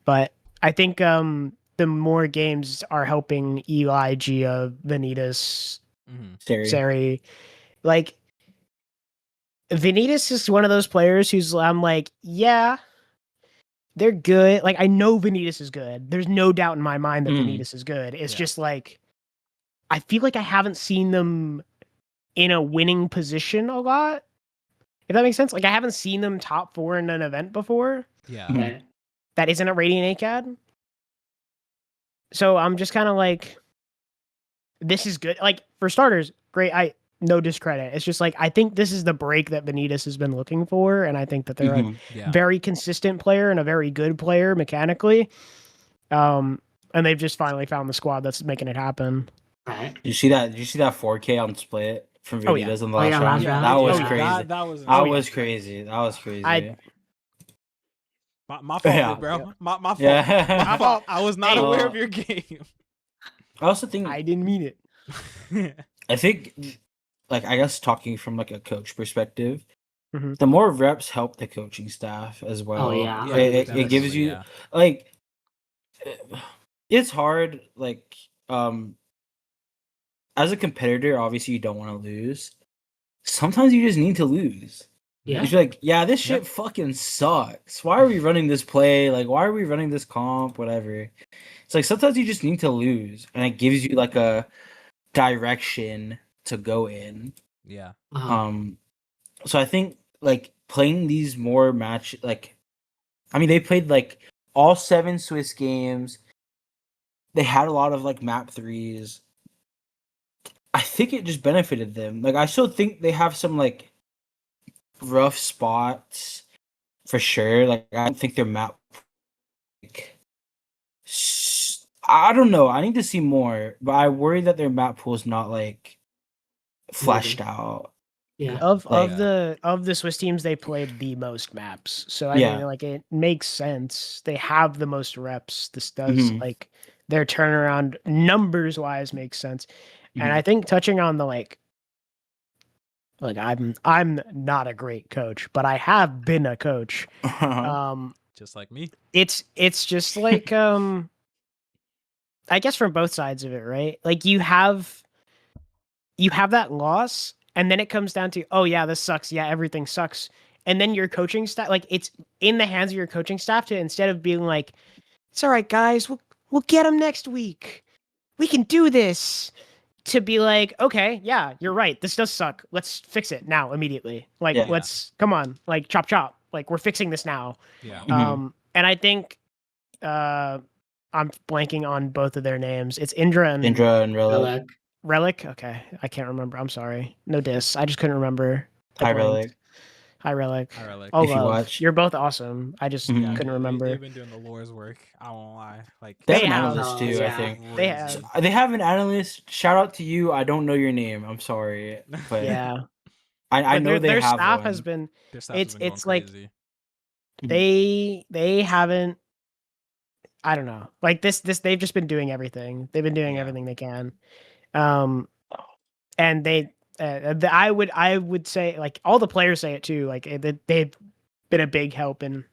but I think the more games are helping Eli, Gia, Vanitas, Sari. Like Vanitas is one of those players who's I'm like, yeah, they're good. Like I know Vanitas is good. There's no doubt in my mind that Vanitas is good. It's just like I feel like I haven't seen them in a winning position a lot. If that makes sense. Like I haven't seen them top 4 in an event before. Yeah. Right. That isn't a Radiant ACAD. So I'm just kind of like, this is good. Like for starters, great. No discredit. It's just like I think this is the break that Vanitas has been looking for, and I think that they're a very consistent player and a very good player mechanically. And they've just finally found the squad that's making it happen. Right. Did you see that 4K on split from Oh, yeah. Vanitas in the Oh, last yeah, round? last round. That was Oh, yeah. crazy. That was That yeah. was crazy. That was crazy. my fault, Yeah. bro. My fault. Yeah. My fault. I was not Hey, aware of your game. I also think I didn't mean it. I think like I guess talking from like a coach perspective, Mhm. the more reps help the coaching staff as well. Oh, yeah. Yeah, It gives definitely, you yeah. like it's hard like as a competitor obviously you don't want to lose. Sometimes you just need to lose. Yeah. You're like, yeah, this shit fucking sucks. Why are we running this play? Like, why are we running this comp? Whatever. It's like sometimes you just need to lose, and it gives you like a direction to go in. Yeah. So I think like playing these more they played like all 7 Swiss games. They had a lot of like map 3s. I think it just benefited them. Like I still think they have some like rough spots for sure. Like I don't think their map. Like, I don't know. I need to see more, but I worry that their map pool is not like fleshed out. Yeah. Of Like- the Swiss teams, they played the most maps. So I Yeah. mean, like it makes sense. They have the most reps. This does Mhm. like their turnaround numbers wise makes sense. And Mhm. I think touching on the like I'm not a great coach, but I have been a coach. Just like me. It's just like I guess from both sides of it, right? Like you have that loss, and then it comes down to, oh yeah, this sucks. Yeah, everything sucks. And then your coaching staff, like it's in the hands of your coaching staff to, instead of being like, it's all right, guys, we'll get them next week. We can do this. To be like, okay, yeah, you're right. This does suck. Let's fix it now, immediately. Like, Yeah. let's come on, like chop chop. Like we're fixing this now. Yeah. Mhm. And I think I'm blanking on both of their names. It's Indra and Indra and Relic. Relic. Relic. Okay, I can't remember. I'm sorry. No diss. I just couldn't remember. I Hi, blanked. Relic. Hi, Relic. Hi, Relic. All If you love. watch. You're both awesome. I just Mhm. couldn't remember. They've been doing the lore's work. I won't lie. Like They have They an have. analyst too, I Yeah. think. They crazy. have. So, they have an analyst. Shout out to you. I don't know your name. I'm sorry, but Yeah, I but know they their have staff one. has been. Their staff has It's been going like crazy. they haven't. I don't know. Like this they've just been doing everything. They've been doing Yeah. everything they can. And they I would say, like, all the players say it too, like they've been a big help in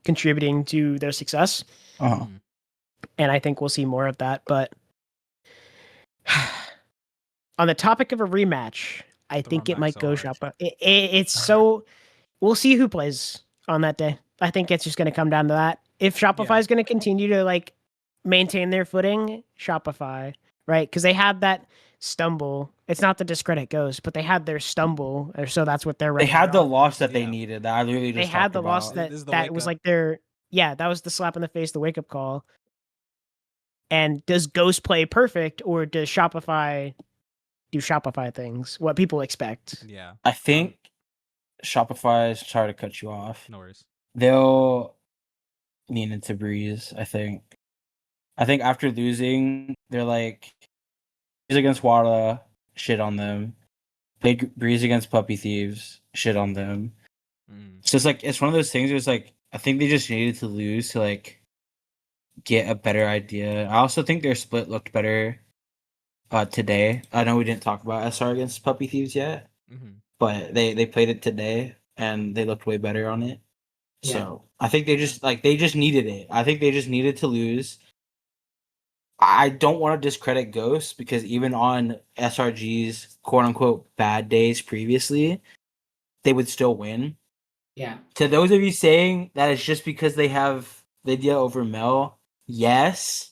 contributing to their success. Uh-huh. Mhm. And I think we'll see more of that. But on the topic of a rematch, I The think run it back might so go hard. Shoppa. It's so we'll see who plays on that day. I think it's just going to come down to that. If Shopify Yeah. is going to continue to like maintain their footing, Shopify, right? Because they had that stumble. It's not the discredit Ghost, but they had their stumble, or so that's what they're. They had the loss that they Yeah. needed. That I literally They just had talked the loss about. that This is the that wake was up. like their. Yeah, that was the slap in the face, the wake up call. And does Ghost play perfect, or does Shopify do Shopify things? What people expect. Yeah. I think Shopify is sorry to cut you off. No worries. They'll lean into Breeze. I think after losing, they're like Breeze against Wadada, shit on them. Big Breeze against Puppy Thieves, shit on them. Mm. So it's like it's one of those things where it's like I think they just needed to lose to like get a better idea. I also think their split looked better today. I know we didn't talk about SR against Puppy Thieves yet, Mhm. but they played it today and they looked way better on it. Yeah. So I think they just needed it. I think they just needed to lose. I don't want to discredit Ghost because even on SRG's quote unquote bad days previously, they would still win. Yeah. To those of you saying that it's just because they have Lydia over Mel, yes,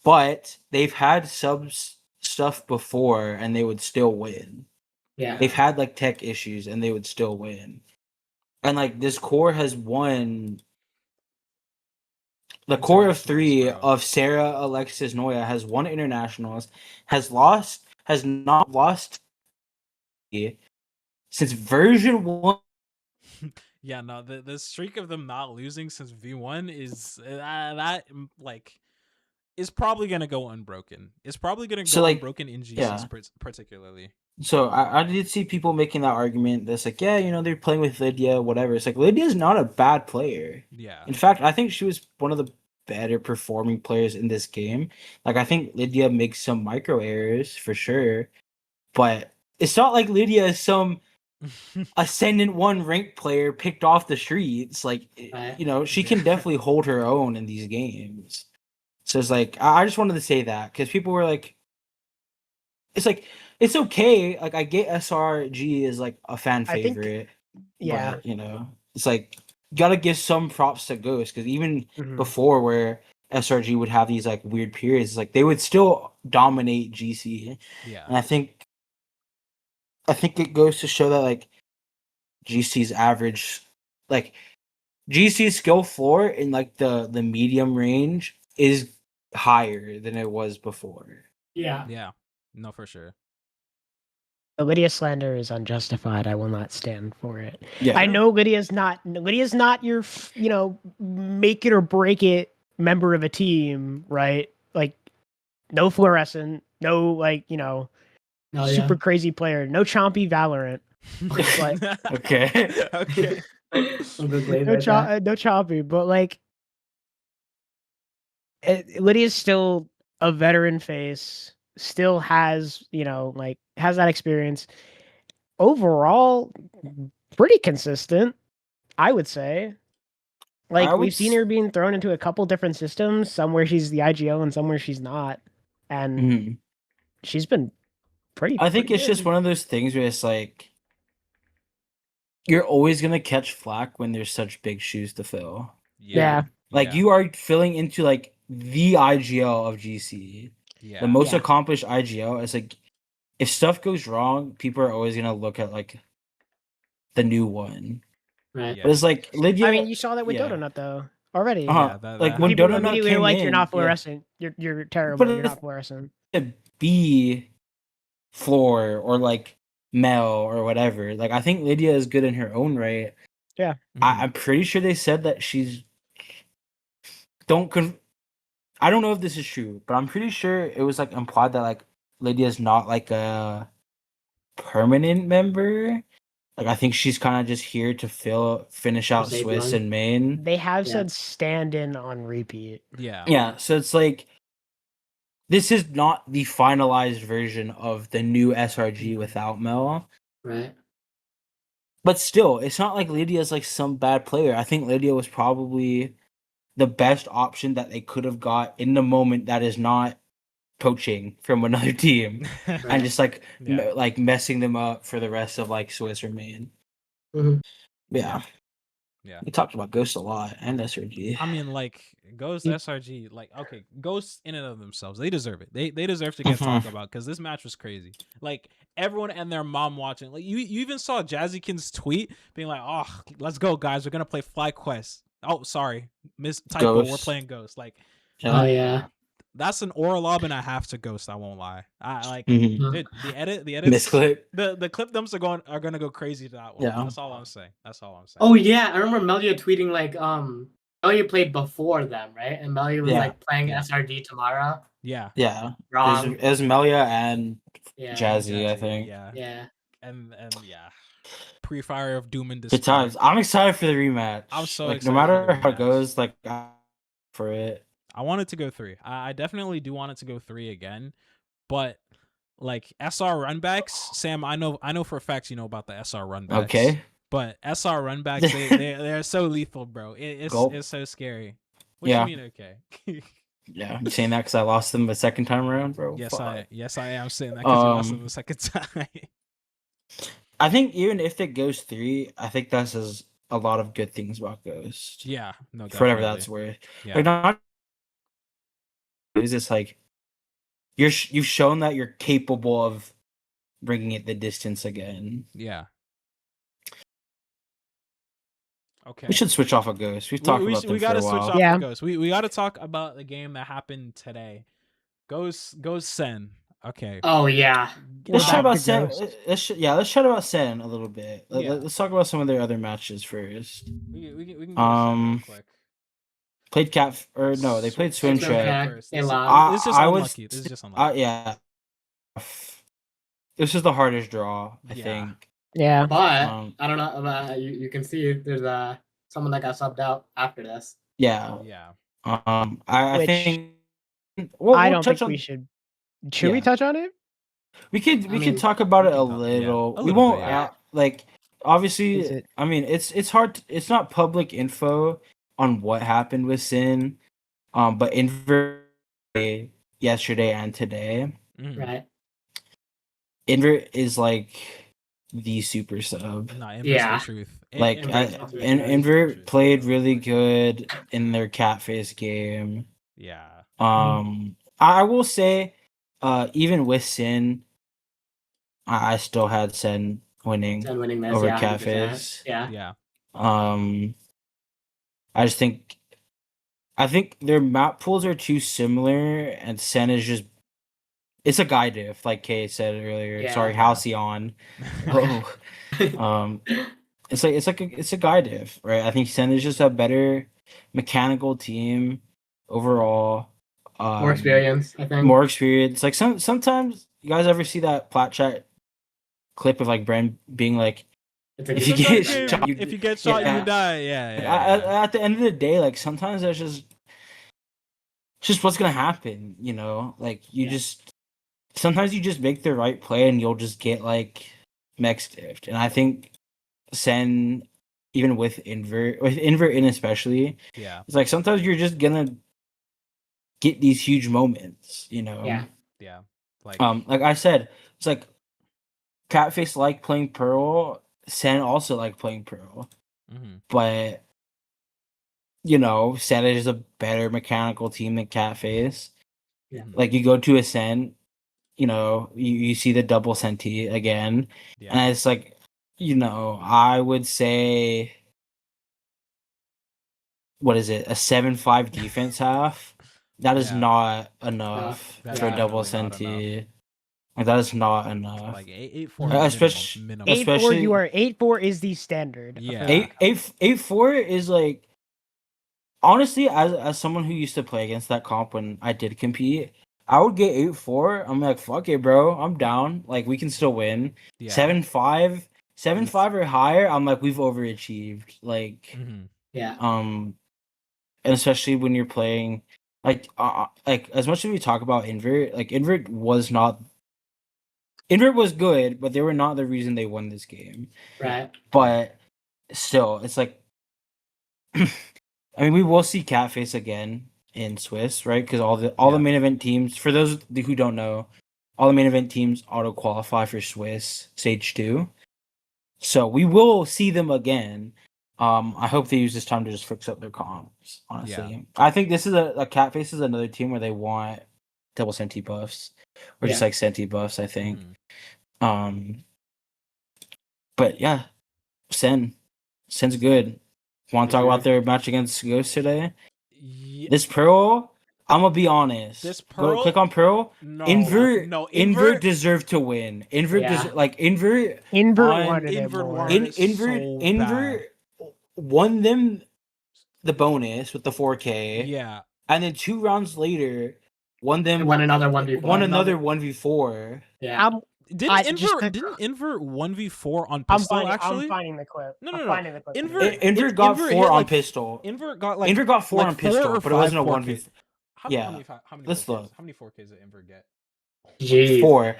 but they've had subs stuff before and they would still win. Yeah. They've had like tech issues and they would still win. And like this core has won. The core of three Internationals, bro. of Sarah, Alexis, Noya has won internationals, has not lost since version 1. Yeah, no, the streak of them not losing since V1 is that like is probably gonna go unbroken. It's probably gonna So, go like, unbroken in GCs yeah. particularly. So I did see people making that argument that's like, yeah, they're playing with Lydia, whatever. It's like Lydia's not a bad player. Yeah. In fact, I think she was one of the better performing players in this game. Like I think Lydia makes some micro errors for sure, but it's not like Lydia is some Ascendant 1 ranked player picked off the streets. Like she can definitely hold her own in these games. So it's like I just wanted to say that because people were like, it's like it's okay. Like I get SRG is like a fan I think- favorite. Yeah. But, it's like you gotta give some props to Ghost because even Mhm. before where SRG would have these like weird periods, like they would still dominate GC. Yeah. And I think it goes to show that like GC's average, like GC's skill floor in like the medium range is higher than it was before. Yeah. Yeah. No, for sure. The Lydia slander is unjustified. I will not stand for it. Yeah. I know Lydia's not your make it or break it member of a team, right? Like no fluorescent, no Oh, super yeah. crazy player, no chompy Valorant. But Okay. Okay. Some good Glaze no right there. no chompy, but like Lydia's still a veteran face, still has, has that experience. Overall, pretty consistent, I would say. I Like would we've seen her being thrown into a couple different systems, some where she's the IGO and some where she's not. And Mhm. she's been I think pretty it's just good. one of those things where it's like you're always gonna catch flack when there's such big shoes to fill. Yeah. Like Yeah. you are filling into like the IGL of GC, Yeah. the most Yeah. accomplished IGL. It's like if stuff goes wrong, people are always gonna look at like the new one. Right. Yeah. But it's like Lydia. I mean, you saw that with yeah. Donut though already. Uh-huh. Yeah, Like that when People happened. Donut immediately were came like, in, "You're not yeah. fluorescent. You're terrible. But You're it's not fluorescent." to be floor or like Mel or whatever. Like I think Lydia is good in her own right. Yeah. I'm pretty sure they said that she's I don't know if this is true, but I'm pretty sure it was like implied that like Lydia's not like a permanent member. Like I think she's kind of just here to finish out save Swiss run. and main. They have Yeah. said stand in on repeat. Yeah. Yeah, so it's like this is not the finalized version of the new SRG without Mel. Right. But still, it's not like Lydia's like some bad player. I think Lydia was probably the best option that they could have got in the moment that is not poaching from another team and Right. just like Yeah. like messing them up for the rest of like Swiss or main. Mhm. Yeah. Yeah. We talked about Ghost a lot and SRG. I mean, like Ghost You- SRG, like okay, Ghosts in and of themselves, they deserve it. They deserve to get Mhm. talked about because this match was crazy. Like everyone and their mom watching. Like you even saw Jazzykin's tweet being like, "Oh, let's go, guys. We're gonna play Fly Quest." Oh, sorry, miss typo. We're Ghost. playing Ghost. Like Oh yeah. that's an oral lob and a half to Ghost. I won't lie. I like Mhm. dude, the edits, Misclick. the clip dumps are gonna go crazy to that one. Yeah. That's all I'm saying. That's all I'm saying. Oh yeah, I remember Melya tweeting like Melya played before them, right? And Melya was Yeah. like playing Yeah. SRG tomorrow. Yeah. Yeah. Wrong. It was Melya and Yeah. Jazzy, I think. Yeah. Yeah. And yeah. Pre-fire of Doom and Good Despair. times. I'm excited for the rematch. I'm so like excited no for matter the how it rematch. goes, like for it. I want it to go 3. I definitely do want it to go 3 again, but like SR runbacks, Sam, I know for a fact you know about the SR runbacks. Okay. But SR runbacks, they're so lethal, bro. It's so scary. What Yeah. you mean okay? Yeah, I'm saying that because I lost them the second time around, bro. yes, Fuck. I am saying that because you lost them the second time. I think even if it goes 3, I think that says a lot of good things about Ghost. Yeah, no, for whatever definitely. that's worth. Yeah. Like not is this like you've shown that you're capable of bringing it the distance again. Yeah. Okay. We should switch off of Ghost. We've talked about them we for gotta a switch while. off Yeah. of Ghost. We gotta talk about the game that happened today. Ghost Sen. Okay. Oh yeah. Let's We're chat back about to Sen. Ghost. Let's chat about Sen a little bit. Yeah. Let's talk about some of their other matches first. We can go real quick. Played Cat or no, they played Swim Swim Track. Track. First. They This lost. is just I unlucky. was- This is just unlucky. Yeah. This is the hardest draw, I Yeah. think. Yeah. But I don't know. You can see there's someone that got subbed out after this. Yeah. Yeah. I Which think. I We'll don't touch think on. we should. Should we Yeah. touch on it? We could I mean, talk about it we a can talk- yeah, little. a We little won't bit, yeah. like obviously. Is it- I mean, it's hard. It's not public info on what happened with Sin. But invert yesterday and today. Mhm. Right. Invert is like the super sub. Nah, Invert's Yeah. the truth. Like Invert's the truth. Invert played really good in their Catface game. Yeah. I will say, even with Sin, I still had Sen winning And winning this, over yeah, 100%. Catface. Yeah. Yeah. I just think, their map pools are too similar, and Sen is just it's a guy diff, like Kay said earlier. Yeah. Sorry, Halcyon. Oh, it's a guy diff, right? I think Sen is just a better mechanical team overall. More experience, I think. More experience. Like sometimes you guys ever see that plat chat clip of like Bren being like, if you get shot, you die. Yeah. At the end of the day, like sometimes that's just what's gonna happen, you know? Like sometimes you just make the right play and you'll just get like mech stiffed. And I think Sen, even with invert in especially, it's like sometimes you're just gonna get these huge moments, you know? Yeah. Like I said, it's like Catface like playing Pearl, Sen also like playing Pearl. But you know, Sen is a better mechanical team than Catface. Yeah. Like you go to a Sen, you know, you see the double Senti again. Yeah. And it's like, you know, I would say what is it, a 7-5 defense half? That is not enough for a double Senti. Like that is not enough. Like 8-4 minimum. 8-4, you are 8-4 is the standard. Yeah. 8-4 is like, honestly, as someone who used to play against that comp when I did compete, I would get 8-4. I'm like, fuck it, bro. I'm down. Like we can still win. 7-5 or higher. I'm like, we've overachieved. Like, and especially when you're playing, like as much as we talk about invert, like invert was good, but they were not the reason they won this game. Right. But still, it's like, I mean, we will see Catface again in Swiss, right? Because all the main event teams, for those who don't know, all the main event teams auto qualify for Swiss Stage 2. So we will see them again. I hope they use this time to just fix up their comps, honestly. I think this is a Catface is another team where they want double Senti buffs. Or just like Senti buffs, I think. But yeah, Sen's good. Want to talk about their match against Ghost today? This Pearl, I'm gonna be honest. This Pearl, click on Pearl. No, Invert deserved to win. Invert won them the bonus with the 4K. Yeah, and then 2 rounds later, won another 1v4. Yeah. Didn't invert 1v4 on pistol? I'm finding the clip. No. Invert got 4 on pistol. Invert got 4 on pistol, but it wasn't a 1v4. How many let's look. How many 4Ks did invert get? Jeez. 4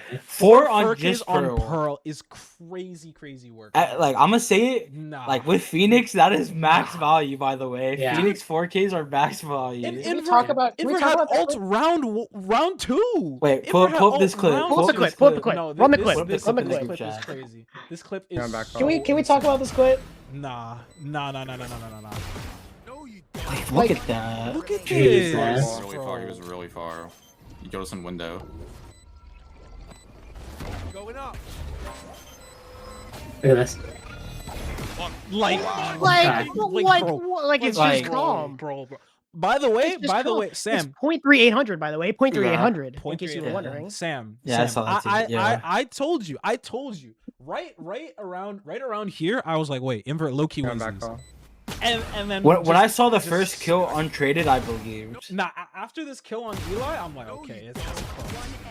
on 4Ks just on Pearl is crazy work. Like I'm gonna say it. Like with Phoenix, that is max value. By the way, Phoenix 4Ks are max value. And invert had ult round 2. Wait, pull up this clip. Pull up the clip. No, Run the clip. This Run the clip clip. is crazy. This clip is. Can we talk about this clip? Nah. Look at that. Look at He this. was really far. You go to some window. Going up. Look at this. Like it's just calm, bro. By the way, Sam. 0.3800. By the way, 0.3800. In case you were wondering, Sam. Yeah, I saw that too. I told you. Right around here. I was like, wait, invert low key wins these. And then when I saw the first kill untraded, I believed. Nah, after this kill on Eli, I'm like, okay, it's close.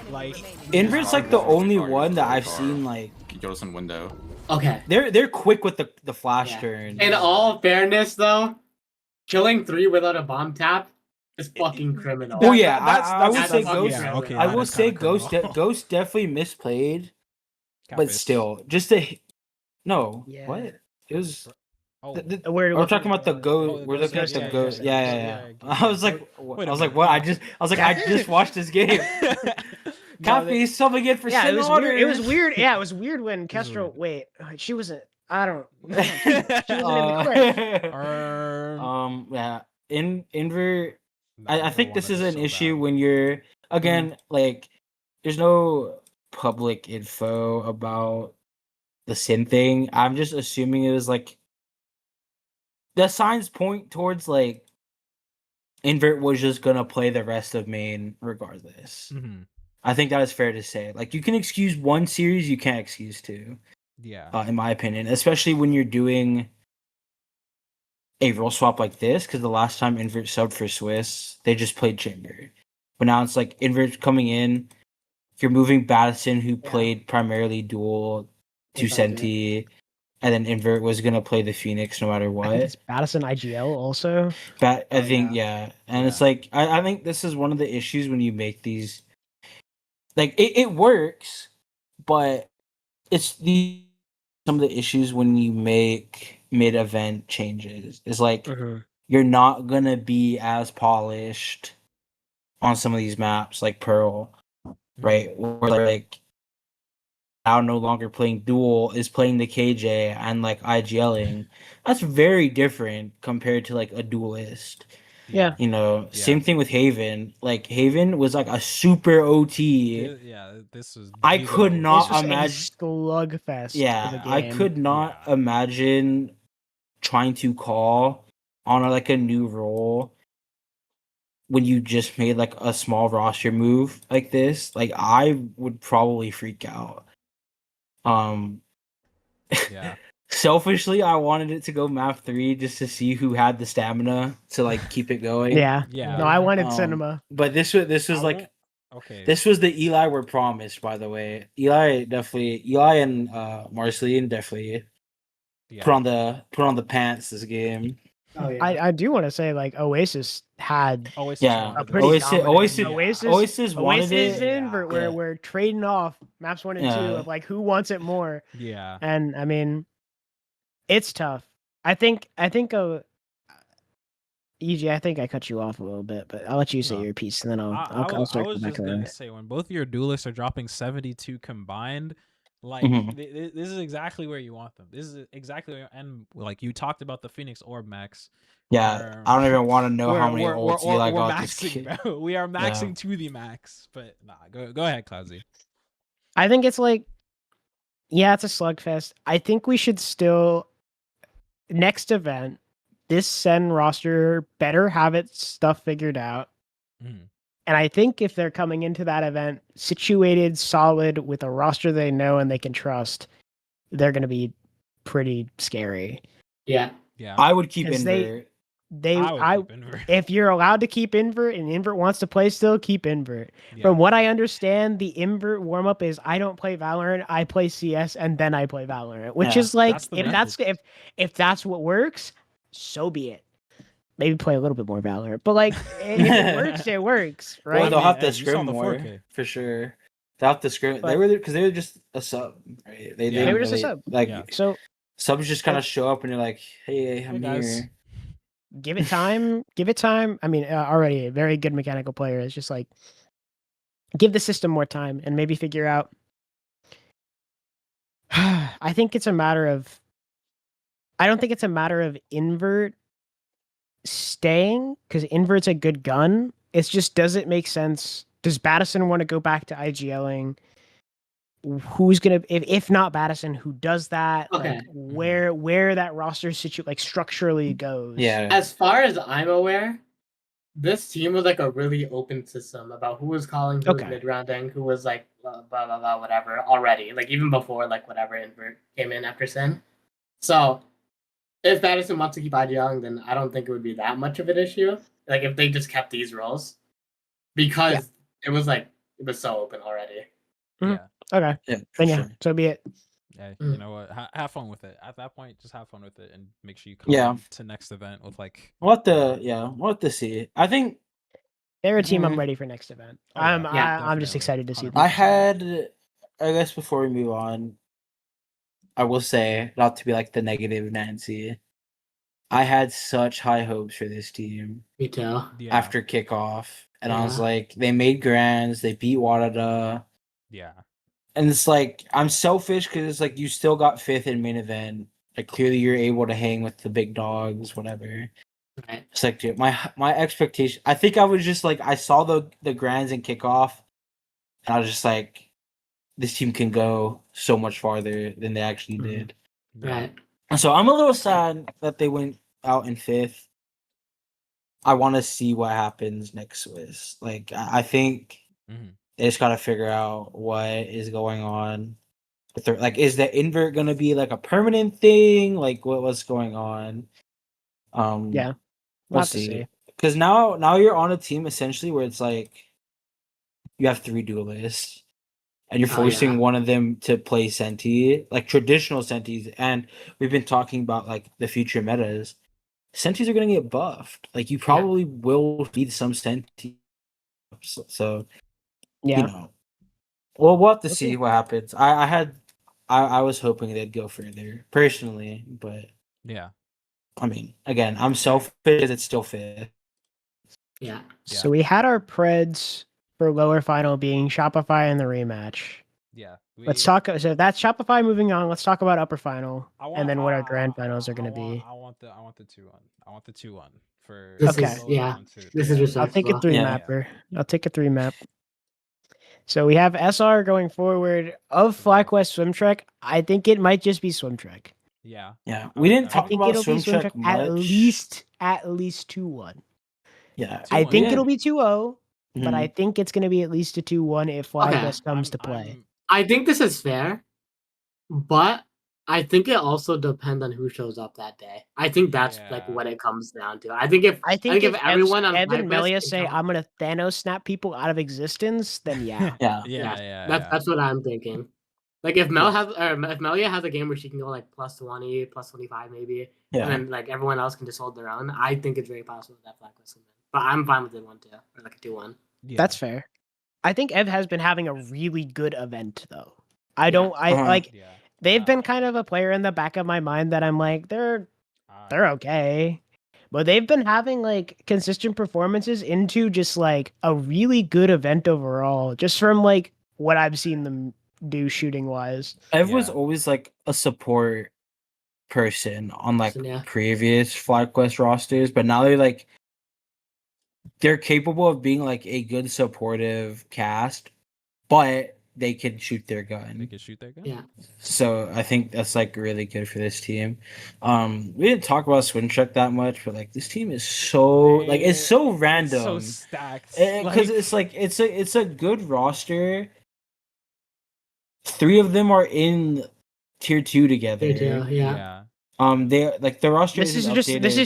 Like Invert's like the only one that I've seen like go to some window. Okay. They're quick with the flash turn. In all fairness, though, killing 3 without a bomb tap is fucking criminal. Oh yeah, I would say Ghost. Yeah, okay, I will say Ghost definitely misplayed, but still, just to no. Yeah. What it was. Oh. We're talking about the ghost. We're looking at the ghost. Yeah. I was like, what? I just watched this game. Catface subbing in for Sen Otters. It was weird. Yeah, it was weird when Kestrel. Wait, she wasn't. I don't. She wasn't in the clip. Yeah. Invert. I think this is an issue when you're again like, there's no public info about the Sin thing. I'm just assuming it was like. The signs point towards like Invert was just gonna play the rest of main regardless. I think that is fair to say. Like, you can excuse one series, you can't excuse two. Yeah. In my opinion, especially when you're doing a role swap like this, because the last time invert subbed for Swiss, they just played Chamber, but now it's like invert coming in. You're moving Battison, who played primarily dual, to Senti, and then invert was gonna play the Phoenix no matter I think what. it's Battison IGL also. I Oh, think and it's like I think this is one of the issues when you make these. Like it works, but it's some of the issues when you make mid-event changes. It's like you're not gonna be as polished on some of these maps, like Pearl, right? Or like now no longer playing duel, is playing the KJ and like IGLing. That's very different compared to like a duelist. Yeah. You know, same thing with Haven. Like Haven was like a super OT. This was. I could not This was imagine. a slugfest. Of a Yeah, game. I could not imagine trying to call on like a new role when you just made like a small roster move like this. Like I would probably freak out. Yeah. Selfishly, I wanted it to go map 3 just to see who had the stamina to like keep it going. Yeah. Yeah. No, I wanted cinema. But this was like okay. This was the Eli we're promised, by the way. Eli and Marceline definitely put on the pants this game. Oh, yeah. I do want to say like Oasis had Oasis Yeah, wanted it. pretty Oasis dominant- Oasis wanted Oasis it. invert where we're trading off maps 1 and 2 of like who wants it more. Yeah. And I mean, it's tough. I think EG, I think I cut you off a little bit, but I'll let you say No. your piece, and then I'll I was circle just back gonna around. say, when both of your duelists are dropping 72 combined, like Mhm. this is exactly where you want them. This is exactly where, and like you talked about the Phoenix Orb max. Yeah, I don't even want to know how many ults Eli we're got this maxing, kid. bro. We are maxing to the max. But nah, go ahead, Cloudsy. I think it's like, yeah, it's a slugfest. I think we should still next event. This Sen roster better have its stuff figured out. Mhm. And I think if they're coming into that event situated, solid, with a roster they know and they can trust, they're going to be pretty scary. Yeah. Yeah. I would keep 'Cause invert. I would keep invert. If you're allowed to keep invert and invert wants to play still, keep invert. Yeah. From what I understand, the invert warm up is I don't play Valorant, I play CS, and then I play Valorant, which is like That's the if that's what works, so be it. Maybe play a little bit more Valorant, but like if it works, it works, right? Well, they'll have to you saw scrim the more 4K. for sure. They'll have to scrim. But- They were just a sub, right? They They were just a sub. Like Yeah. So subs just kind of show up and you're like, hey, I'm guys. here. give it time. Give it time. I mean, already a very good mechanical player. It's just like give the system more time and maybe figure out. I think it's a matter of. I don't think it's a matter of invert staying because invert's a good gun. It's just, does it make sense? Does Battison want to go back to IGLing? Who's gonna, if not Battison, who does that? Okay. Like where that roster like structurally goes. Yeah. As far as I'm aware, this team was like a really open system about who was calling, who was Okay. mid-rounding, who was like blah, blah, blah, blah, whatever already. Like even before like whatever invert came in after Sin. So if Battison wants to keep IGLing, then I don't think it would be that much of an issue. Like if they just kept these roles. Because it was so open already. Mhm. Yeah. Okay. Yeah. Then yeah, sure. so be it. Yeah, Mm. you know what? Have fun with it. At that point, just have fun with it and make sure you come Yeah. to next event with like. We'll have to see. I think They're a team I'm Mhm. ready for next event. Oh, yeah. I'm just Definitely. excited to see them. I had, I guess before we move on, I will say, not to be like the negative Nancy, I had such high hopes for this team Me too. Yeah. after kickoff. And I was Yeah. like, they made grands, they beat Wadada. Yeah. And it's like, I'm selfish because it's like, you still got 5th in main event. Like, clearly you're able to hang with the big dogs, whatever. Right. It's like, dude, my expectation, I think I was just like, I saw the grands and kickoff. And I was just like, this team can go so much farther than they actually Mhm. did. Right. So I'm a little sad that they went out in 5th. I want to see what happens next Swiss. Like I think Mhm. They just gotta figure out what is going on. Like, is the invert gonna be like a permanent thing? Like, what's going on? Yeah, we'll have to see. see. Because now you're on a team essentially where it's like you have 3 duelists, and you're forcing one of them to play Senti, like traditional Sentis. And we've been talking about like the future metas. Sentis are gonna get buffed. Like, you probably will need some Senti. So Yeah. you know, well, we'll have to see what happens. I was hoping they'd go further personally, but Yeah. I mean, again, I'm selfish because it's still fifth. Yeah. So we had our Preds for lower final being Shopify and the rematch. Yeah. Let's talk. So that's Shopify. Moving on. Let's talk about upper final, and then what our grand finals are going to be. I want the 2-1. I want the 2-1 for. This Okay. is, yeah. This Yeah. is I'll take a respectable. 3 mapper. I'll take a 3 map. So we have SR going forward of FlyQ Swim Trek. I think it might just be Swim Trek. Yeah. Yeah, we didn't I talk think about it'll be swim Swim check Trek much. at least 2-1. Yeah, I 2-1, think yeah. it'll be 2-0, but I Mhm. think it's going to be at least a 2-1 if FlyQ comes to play. I think this is fair, but I think it also depends on who shows up that day. I think that's like what it comes down to. I think if everyone on Evan FlyQuest Melya can say come- I'm gonna Thanos snap people out of existence, then yeah. yeah. That's what I'm thinking. Like if Melya has a game where she can go like plus 20, plus 25 maybe, Yeah. and then like everyone else can just hold their own, I think it's very possible that FlyQuest can win. But I'm fine with it 1-2 or like a 2-1. Yeah. That's fair. I think Ev has been having a really good event though. They've been kind of a player in the back of my mind that I'm like, they're okay. But they've been having like consistent performances into just like a really good event overall, just from like what I've seen them do shooting wise. Ev was always like a support person on like previous FlyQuest rosters, but now they're capable of being like a good supportive cast, but they can shoot their gun. Yeah. So I think that's like really good for this team. We didn't talk about Swim Trek that much, but like this team is so it's so random, so stacked. Because it's a good roster. 3 of them are in tier 2 together. Tier 2, yeah. They like the roster. This is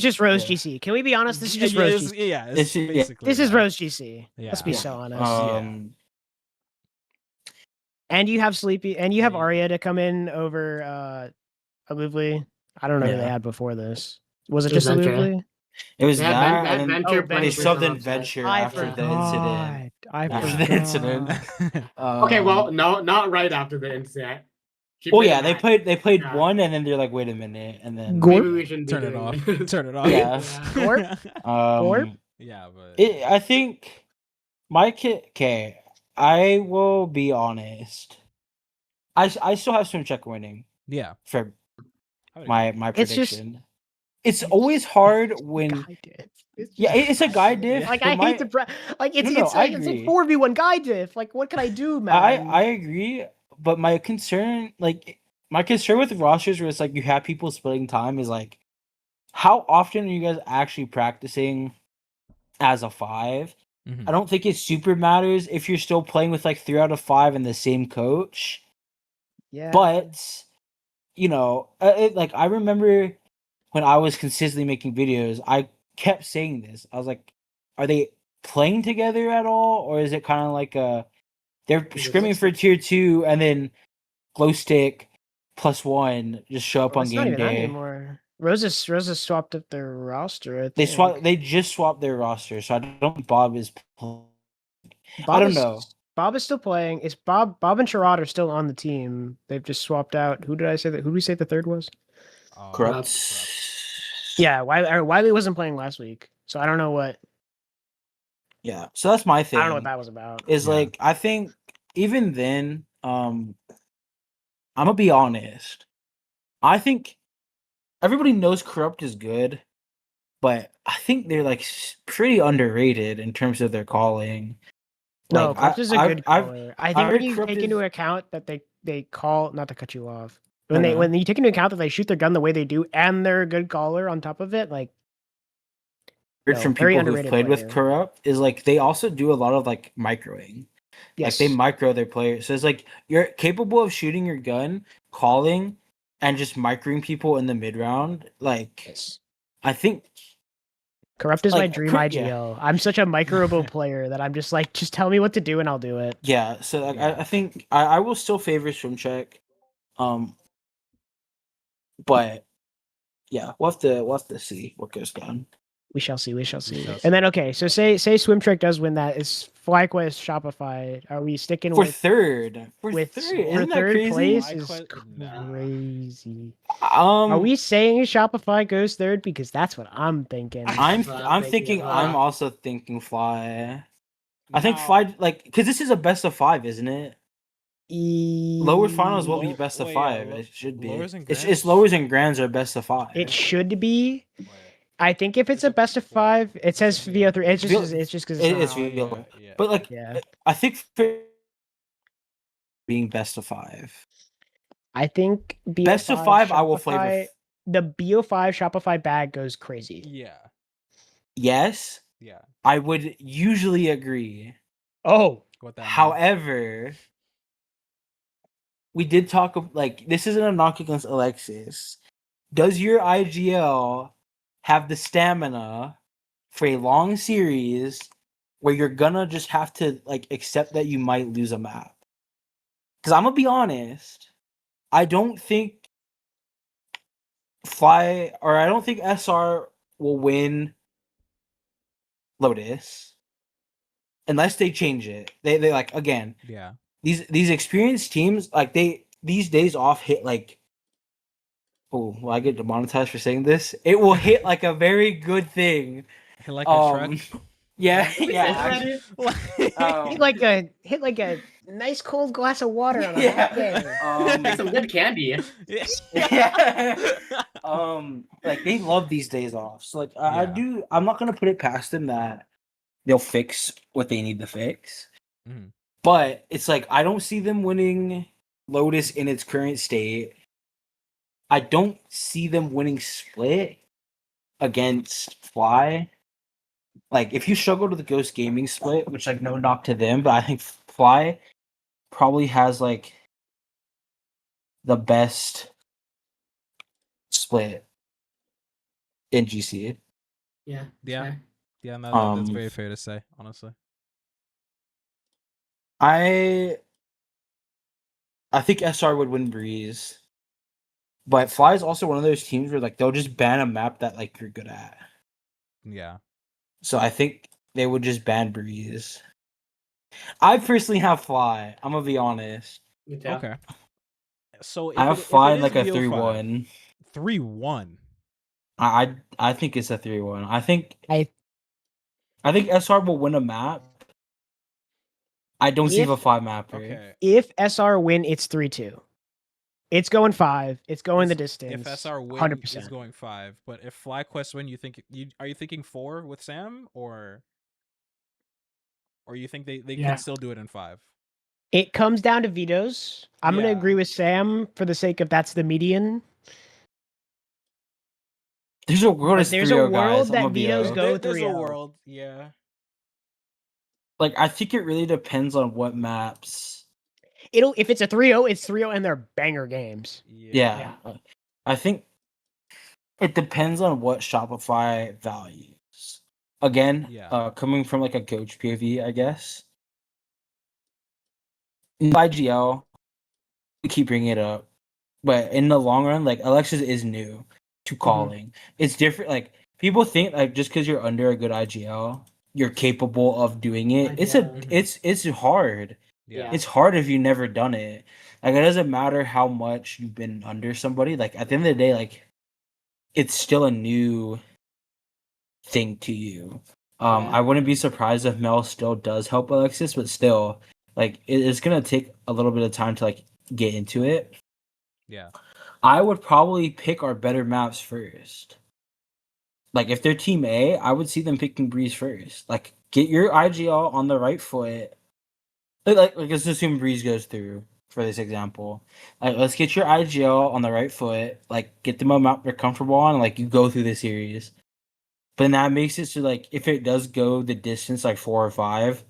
just Rose GC. Can we be honest? This is just Rose GC. Yeah, this is Rose GC. Yeah. Let's be so honest. And you have Sleepy, and you have Arya to come in over Aluvli. I don't know who they had before this. Was it just Aluvli? It was that, and then they subbed in Venture after the incident. After the incident. Okay, well, no, not right after the incident. They played one, and then they're like, wait a minute, and then maybe we shouldn't turn it off. Turn it off. Yeah. Gorp? Yeah, but I think my kid. Okay, I will be honest. I still have Swim Check winning. Yeah. For my prediction. It's always hard when it's a guy diff. Like I hate the it's like 4v1 guy diff. Like what can I do, man? I agree, but my concern with rosters where it's like you have people splitting time is like, how often are you guys actually practicing as a 5? I don't think it super matters if you're still playing with like 3 out of 5 and the same coach. Yeah, but I remember when I was consistently making videos, I kept saying this. I was like, are they playing together at all? Or is it kind of like they're screaming for tier 2 and then glow stick +1 just show up on game day? Anymore. Rosa swapped up their roster. They just swapped their roster, so I don't think Bob is playing. I don't know. Bob is still playing. It's Bob and CHUD are still on the team. They've just swapped out. Who did we say the third was? Corrupt. Yeah, Wiley wasn't playing last week, so I don't know what. Yeah, so that's my thing. I don't know what that was about. Like, I think even then, I'm gonna be honest. I think everybody knows Corrupt is good, but I think they're like pretty underrated in terms of their calling. No, Corrupt is a good caller. I think when you take into account that they call, not to cut you off. When you take into account that they shoot their gun the way they do and they're a good caller on top of it, like from people who've played with Corrupt is like they also do a lot of like microing. Yes. Like they micro their players. So it's like you're capable of shooting your gun, calling, and just microing people in the mid round. Like Yes. I think Corrupt is my like, dream yeah. IGL. I'm such a microable player that I'm just like, just tell me what to do and I'll do it. Yeah, so like, Yeah. I think I will still favor swim check, but yeah, we'll have to see what goes down. We shall see. We shall see. shall see. And then okay, so say Swim Trick does win that. Is FlyQuest Shopify? Are we sticking For with third, for with third, for isn't that third crazy? place? FlyQuest- Is nah. crazy. Are we saying Shopify goes third? Because that's what I'm thinking. I'm That's what I'm thinking thinking. as well. I'm also thinking Fly. I think Now- Fly because this is a best of 5, isn't it? Lowers finals will be Low- best of wait, yeah, 5. It should be. lowers and It's grands? lowers and grands are best of 5. It should be. Wait. I think if it's a best of 5, it says VO3. It's just because It it's is not on. real. Yeah. But like, Yeah. I think for being best of 5. I think BO5 Best of 5, I will flavor. Shopify- the BO5 Shopify bag goes crazy. Yeah. Yes, Yeah. I would usually agree. Oh, What that means. However, we did talk like this isn't a knock against Alexis. Does your IGL have the stamina for a long series where you're gonna just have to like accept that you might lose a map? Because I'm gonna be honest, I don't think I don't think SR will win Lotus unless they change it. They like again. Yeah. These experienced teams like these days off hit like. Oh, will I get demonetized for saying this? It will hit like a very good thing. Hit like a truck. Yeah, Is yeah. that actually, hit like a nice cold glass of water on a hot day. Like some good candy. yeah. Like they love these days off. So like Yeah. I'm not gonna put it past them that they'll fix what they need to fix. Mhm. But it's like I don't see them winning Lotus in its current state. I don't see them winning Split against Fly. Like if you struggle to the Ghost Gaming Split, which like no knock to them, but I think Fly probably has like the best split in GC. Yeah. Yeah. fair. Yeah, no, that's Um, very fair to say, honestly. I think SR would win Breeze. But Fly is also one of those teams where like they'll just ban a map that like you're good at. Yeah. So I think they would just ban Breeze. I personally have Fly. I'm gonna be honest. Me too. Okay. So I have Fly in like a 3-1. 3-1. I think it's a 3-1. I think I SR will win a map. I don't see If- a 5 mapper. Okay. if SR win, it's 3-2. It's going 5. It's going the If distance. SR win 100%. is going 5, but if FlyQuest win, are you thinking 4 with Sam or you think they Yeah. can still do it in 5? It comes down to vetoes. I'm gonna Yeah. agree with Sam for the sake of that's the median. There's a world But is there's a 3-0, guys. world I'm that gonna be vetoes honest. go There's a 3-0. world, yeah. Like I think it really depends on what maps. If it's a 3-0, it's 3-0 and they're banger games. Yeah. I think it depends on what Shopify values. Again, Yeah. coming from like a coach POV, I guess. In IGL, we keep bringing it up, but in the long run, like Alexis is new to calling. It's different. Like people think like just because you're under a good IGL, you're capable of doing it. It's hard. Yeah. It's hard if you've never done it. Like it doesn't matter how much you've been under somebody. Like at the end of the day, like it's still a new thing to you. I wouldn't be surprised if Mel still does help Alexis, but still, like it's gonna take a little bit of time to like get into it. Yeah. I would probably pick our better maps first. Like if they're team A, I would see them picking Breeze first. Like get your IGL on the right foot. Like let's assume Breeze goes through for this example. Like let's get your IGL on the right foot. Like get them a map they're comfortable on. And, like you go through the series. But then that makes it so like if it does go the distance like 4 or 5,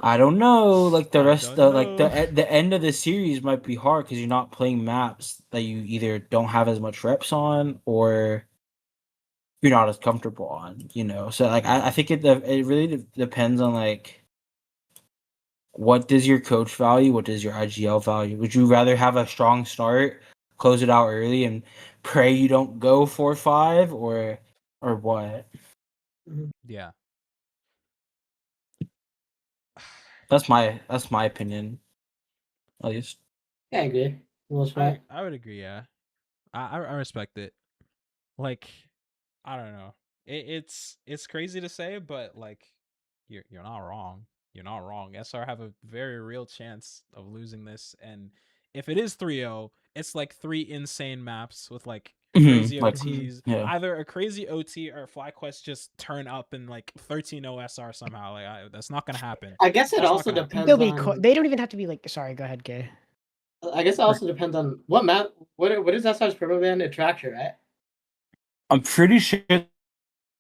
I don't know. Like the I rest, don't like know. the end of the series might be hard because you're not playing maps that you either don't have as much reps on or you're not as comfortable on. You know, so like I think it really depends on like what does your coach value, what does your IGL value. Would you rather have a strong start, close it out early, and pray you don't go 4-5, or what? Yeah. That's my opinion, at least. Yeah, I agree. For the most part. I would agree. Yeah, I respect it. Like, I don't know. It's crazy to say, but like, you're not wrong. You're not wrong. SR have a very real chance of losing this, and if it is 3-0, it's like 3 insane maps with like crazy Like, OTs. yeah. Either a crazy OT or FlyQuest just turn up and like 13-0 SR somehow. Like, that's not gonna happen. I guess it That's not also gonna happen. depends They'll be. on. They don't even have to be like. Sorry, go ahead, Kay. I guess it also depends on what map. What is SR's purple band attraction, right? I'm pretty sure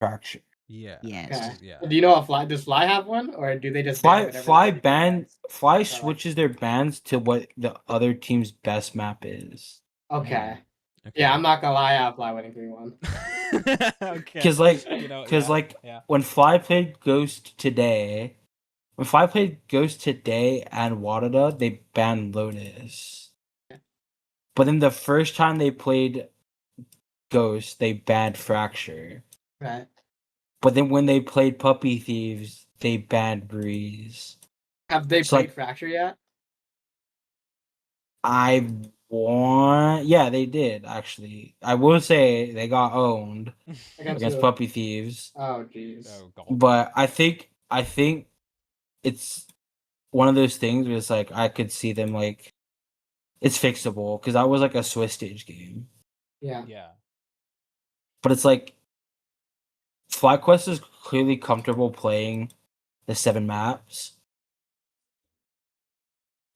fraction. Yeah. Yes. Okay. Yeah. Do you know if does Fly have one, or do they just ban Fly whatever Fly So, like- switches their bans to what the other team's best map is. Okay. Okay. Yeah, I'm not gonna lie. I have Fly winning 3-1. Okay. Because like, You know, because yeah, like yeah. when Fly played Ghost today, and Wadada, they banned Lotus. But then the first time they played Ghost, they banned Fracture. Right. But then when they played Puppy Thieves, they banned Breeze. Have they So, played like- Fracture yet? Yeah, they did actually. I will say they got owned against who? Puppy Thieves, Oh jeez. Oh, God. but I think it's one of those things where it's like I could see them like it's fixable because that was like a Swiss stage game, Yeah. Yeah. but it's like FlyQuest is clearly comfortable playing the 7 maps.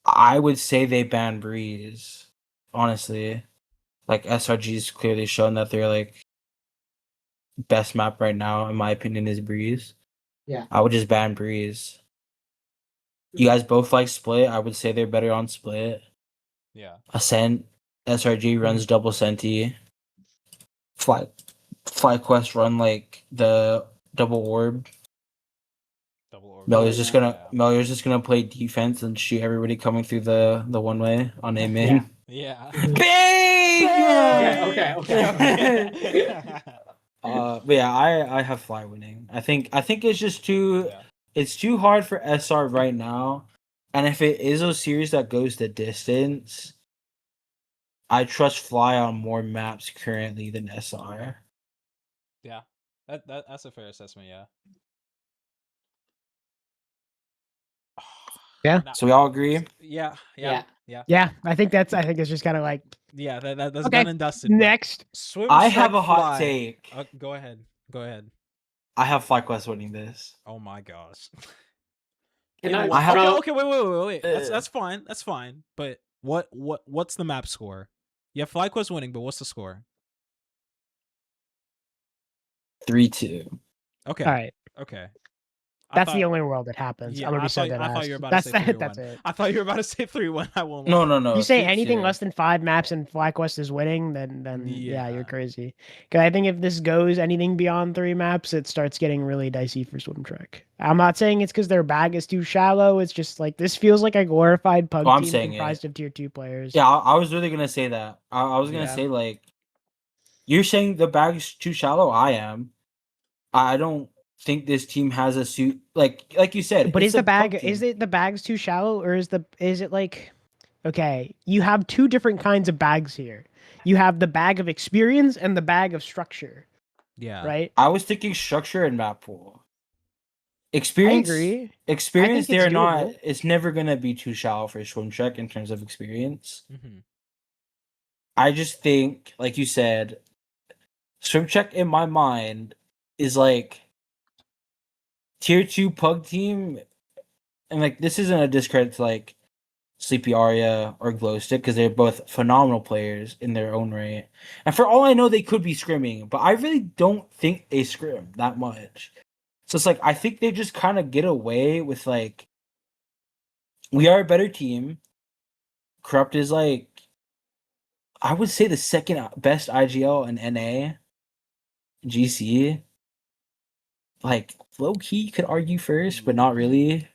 I would say they ban Breeze, honestly. Like SRG's clearly shown that they're like best map right now, in my opinion, is Breeze. Yeah. I would just ban Breeze. You guys both like Split. I would say they're better on Split. Yeah. Ascent, SRG runs double Senti. FlyQuest run like the double orb. Double orb. Melya's Yeah. just gonna play defense and shoot everybody coming through the one way on A main. Yeah. Big! Okay. But yeah, I have Fly winning. I think it's just too Yeah. it's too hard for SR right now. And if it is a series that goes the distance, I trust Fly on more maps currently than SR. Yeah. That's a fair assessment. Yeah. Yeah. Now- So we all agree? Yeah. Yeah. Yeah, I think it's just kind of like Yeah. That's Okay, done and dusted. but next. Swim I Strike have a hot Fly. take. Go ahead. Go ahead. I have FlyQuest winning this. Oh my gosh. Can I, I have- Okay. Wait. That's fine. That's fine. But what's the map score? Yeah, FlyQuest winning, but what's the score? 3-2. Okay. All right, Okay. that's the only world it happens. Yeah, I'm gonna be I so thought- dead I thought ass. you were about to That's say that. 3-1. That's it. I thought you were about to say 3-1. I won't lie. No. You say 3-2. anything less than 5 maps and FlyQuest is winning, then yeah, Yeah. you're crazy. Because I think if this goes anything beyond 3 maps, it starts getting really dicey for Swim Trek. I'm not saying it's because their bag is too shallow. It's just like this feels like a glorified pug I'm team saying comprised of tier 2 players. Yeah, I was really gonna say that. I was gonna Yeah. say like, you're saying the bag's too shallow. I am. I don't think this team has a suit like you said. But it's is the a pub bag team. is it the bag's too shallow or is it like okay, you have 2 different kinds of bags here. You have the bag of experience and the bag of structure, Yeah. right? I was thinking structure and map pool. I Experience. agree. Experience. I think They're it's not. doable. It's never gonna be too shallow for Swim Trek in terms of experience. Mm-hmm. I just think, like you said, Swim Trek in my mind is like tier 2 pug team, and like this isn't a discredit to like Sleepy Aria or Glowstick because they're both phenomenal players in their own right. And for all I know, they could be scrimming, but I really don't think they scrim that much. So it's like I think they just kind of get away with like we are a better team. Corrupt is like, I would say the second best IGL in NA. GC, like low key could argue first, but not really,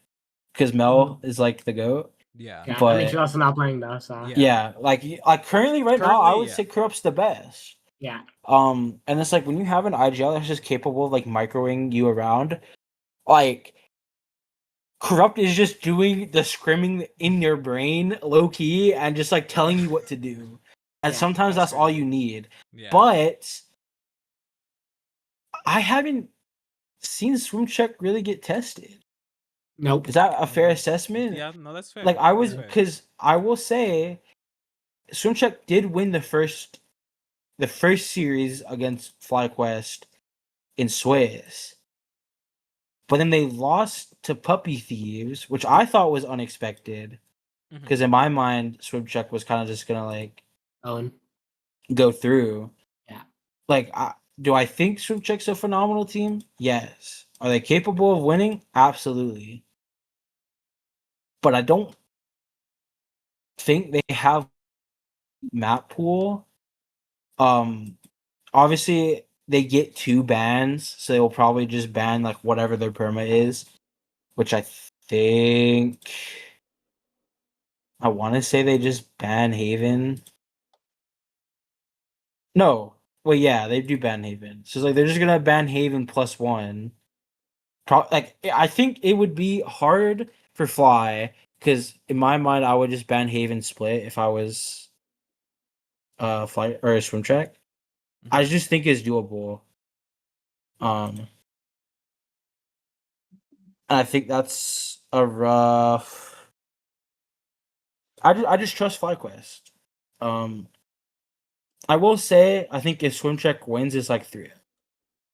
because Mel is like the GOAT. Yeah. Yeah, I mean, But she's also not playing though, so Yeah. yeah, like currently right now, I Currently, would yeah. say Corrupt's the best. yeah. And it's like when you have an IGL that's just capable of like microwing you around, like Corrupt is just doing the scrimming in your brain low key and just like telling you what to do. And Yeah, sometimes that's that's all crazy. you need. Yeah. But I haven't seen Swim Check really get tested. Nope. Is that a fair assessment? Yeah, no, that's fair. Like I was, That's fair. because I will say, Swim Check did win the first series against FlyQuest in Swiss, but then they lost to Puppy Thieves, which I thought was unexpected. Mhm. Because in my mind, Swim Check was kind of just gonna like Owen. go through. Yeah. Like, do I think Swim Check's a phenomenal team? Yes. Are they capable of winning? Absolutely. But I don't think they have map pool. Obviously they get 2 bans, so they will probably just ban like whatever their perma is, which I think I want to say they just ban Haven. No, well, yeah, they do ban Haven. So it's like they're just gonna ban Haven +1. Like I think it would be hard for Fly because in my mind I would just ban Haven split if I was Fly or Swim Track. I just think it's doable. And I think that's a rough. I just trust FlyQuest. I will say I think if Swim Check wins, it's like 3.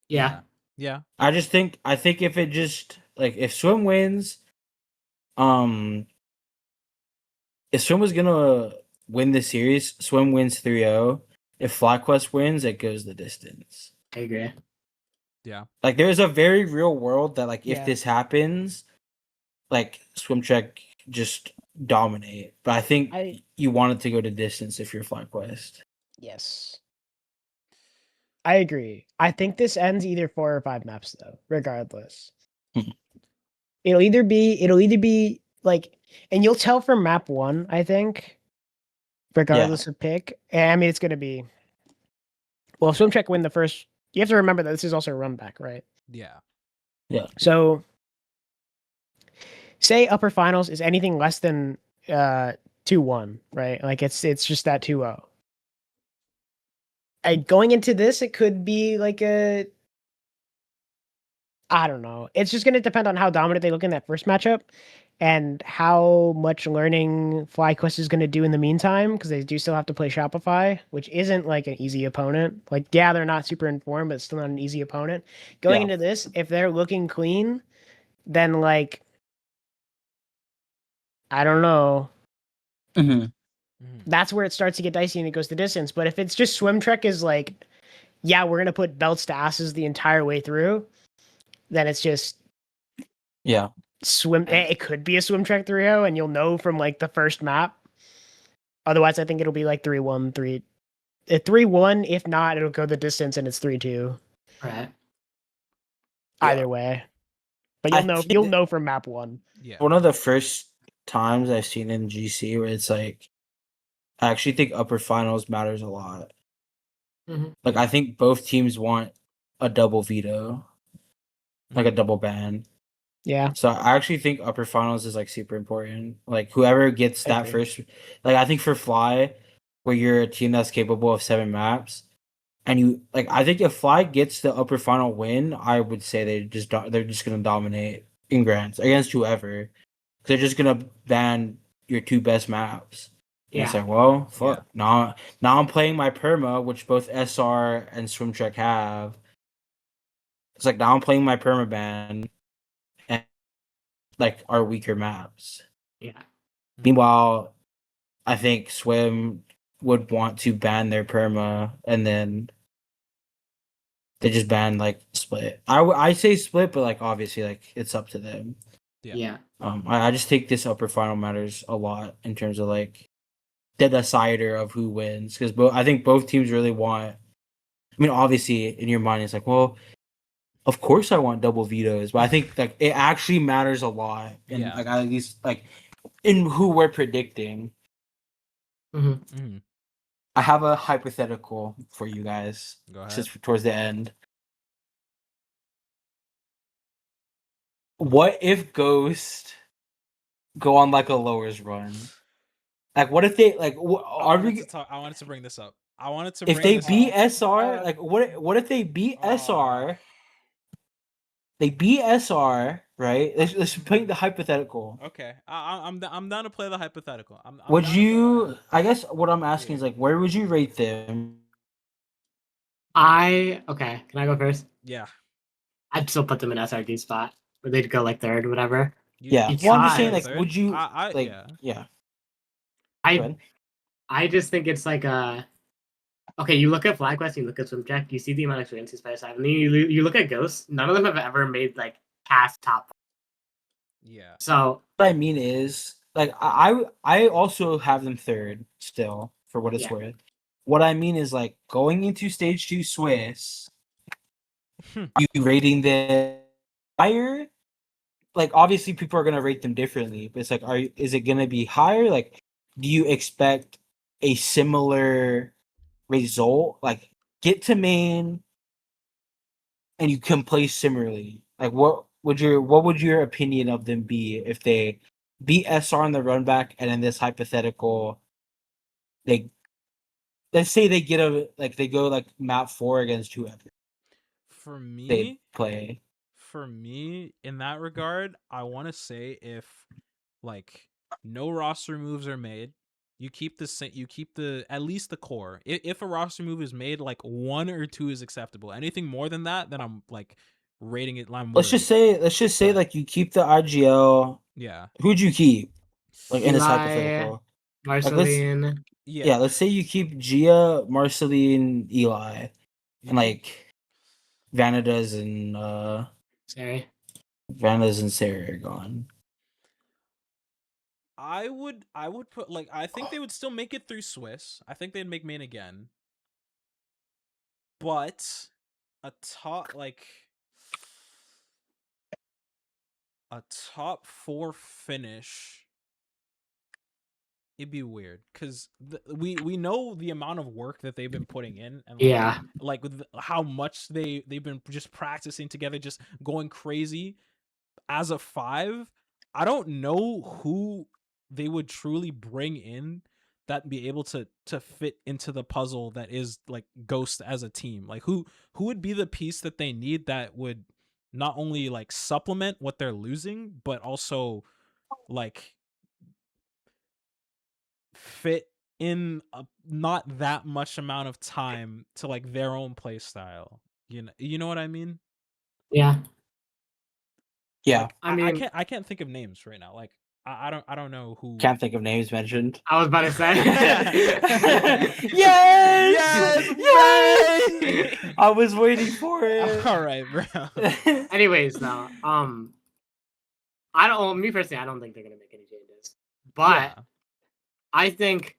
Yeah. Yeah. I think if it just like if Swim wins, if Swim was gonna win the series, Swim wins 3-0. If FlyQuest wins, it goes the distance. I agree. Yeah. Like there's a very real world that like if Yeah. this happens, like Swim Check just dominate. But I think you want it to go to distance if you're FlyQuest. Yes. I agree. I think this ends either 4 or 5 maps though, regardless. Hmm. It'll either be like, and you'll tell from map 1, I think, regardless of pick. And I mean, it's gonna be, well, if Swim Check win the first, you have to remember that this is also a run back, right? Yeah. So say upper finals is anything less than 2-1, right? Like it's just that 2-0. Going into this, it could be like I don't know. It's just going to depend on how dominant they look in that first matchup and how much learning FlyQuest is going to do in the meantime, because they do still have to play Shopify, which isn't like an easy opponent. Like, yeah, they're not super informed, but it's still not an easy opponent. Going into this, if they're looking clean, then like, I don't know. That's where it starts to get dicey and it goes the distance. But if it's just Swim Trek is like, yeah, we're going to put belts to asses the entire way through, then it's just swim. It could be a Swim Trek 3-0, and you'll know from like the first map. Otherwise, I think it'll be like 3-1, 3-1. If not, it'll go the distance and it's 3-2. Right. Either way, but you'll know from map 1. Yeah. One of the first times I've seen in GC where it's like, I actually think upper finals matters a lot. Mm-hmm. Like I think both teams want a double veto, like a double ban. Yeah. So I actually think upper finals is like super important. Like whoever gets that first, like I think for Fly, where you're a team that's capable of 7 maps, and you like, I think if Fly gets the upper final win, I would say they're just gonna dominate in grands against whoever. They're just gonna ban your 2 best maps. And it's like, well, fuck. Yeah. Now I'm playing my perma, which both SR and Swim Trek have. It's like now I'm playing my perma ban, and like our weaker maps. Yeah. Meanwhile, I think Swim would want to ban their perma, and then they just ban like split. I say split, but like obviously like it's up to them. Yeah. I just think this upper final matters a lot in terms of like the decider of who wins, because I think both teams really want. I mean, obviously, in your mind, it's like, well, of course I want double vetoes, but I think like it actually matters a lot, and Yeah. like at least like in who we're predicting. Mhm. I have a hypothetical for you guys, Go ahead. just towards the end. What if Ghost go on like a lowers run? Like, what if they like? Are we? I wanted to bring this up. I wanted to If bring they this beat up. SR, like what if they beat SR? They beat SR, right? Let's paint the hypothetical. Okay, I'm down to play the hypothetical. I'm Would down to- you? I guess what I'm asking is like, where would you rate them? Okay. Can I go first? Yeah. I'd still put them in SRD spot, where they'd go like third, whatever. Yeah. You Well, I'm just try saying, like, third? would you like? yeah. Yeah. Go I ahead. I just think it's like okay. You look at FlyQuest, you look at SwimCheck, you see the amount of experiences by side, and then you look at Ghosts. None of them have ever made like past top. Yeah. So What I mean is, like, I also have them third still for what it's Yeah. worth. What I mean is, like, going into stage 2 Swiss, you rating them higher. Like, obviously, people are gonna rate them differently, but it's like, is it gonna be higher? Like, do you expect a similar result? Like, get to main, and you can play similarly. Like, what would your opinion of them be if they beat SR in the run back, and in this hypothetical, they let's say they get they go like map 4 against whoever For they me, play. in that regard, I want to say if like no roster moves are made, you keep the at least the core. If a roster move is made, like 1 or 2 is acceptable. Anything more than that, then I'm like rating it. I'm Let's just say But- like you keep the IGL. yeah, Who'd you keep? Like in this Eli, hypothetical. Marceline. Yeah, let's say you keep Gia, Marceline, Eli, and like Vanitas and Sorry. Vanitas and Sarah are gone. I would put like I think they would still make it through Swiss. I think they'd make main again. But a top a top 4 finish, it'd be weird because we know the amount of work that they've been putting in, and like with how much they've been just practicing together, just going crazy. As a 5, I don't know who they would truly bring in that be able to fit into the puzzle that is like Ghost as a team. Like who would be the piece that they need that would not only like supplement what they're losing, but also like fit in a not that much amount of time to like their own play style. You know what I mean? Yeah. Yeah. Like, I mean, I can't think of names right now. Like I don't know who. Can't think of names mentioned. I was about to say. Yes! Yes! I was waiting for it. All right, bro. Anyways, though, me personally, I don't think they're gonna make any changes, but I think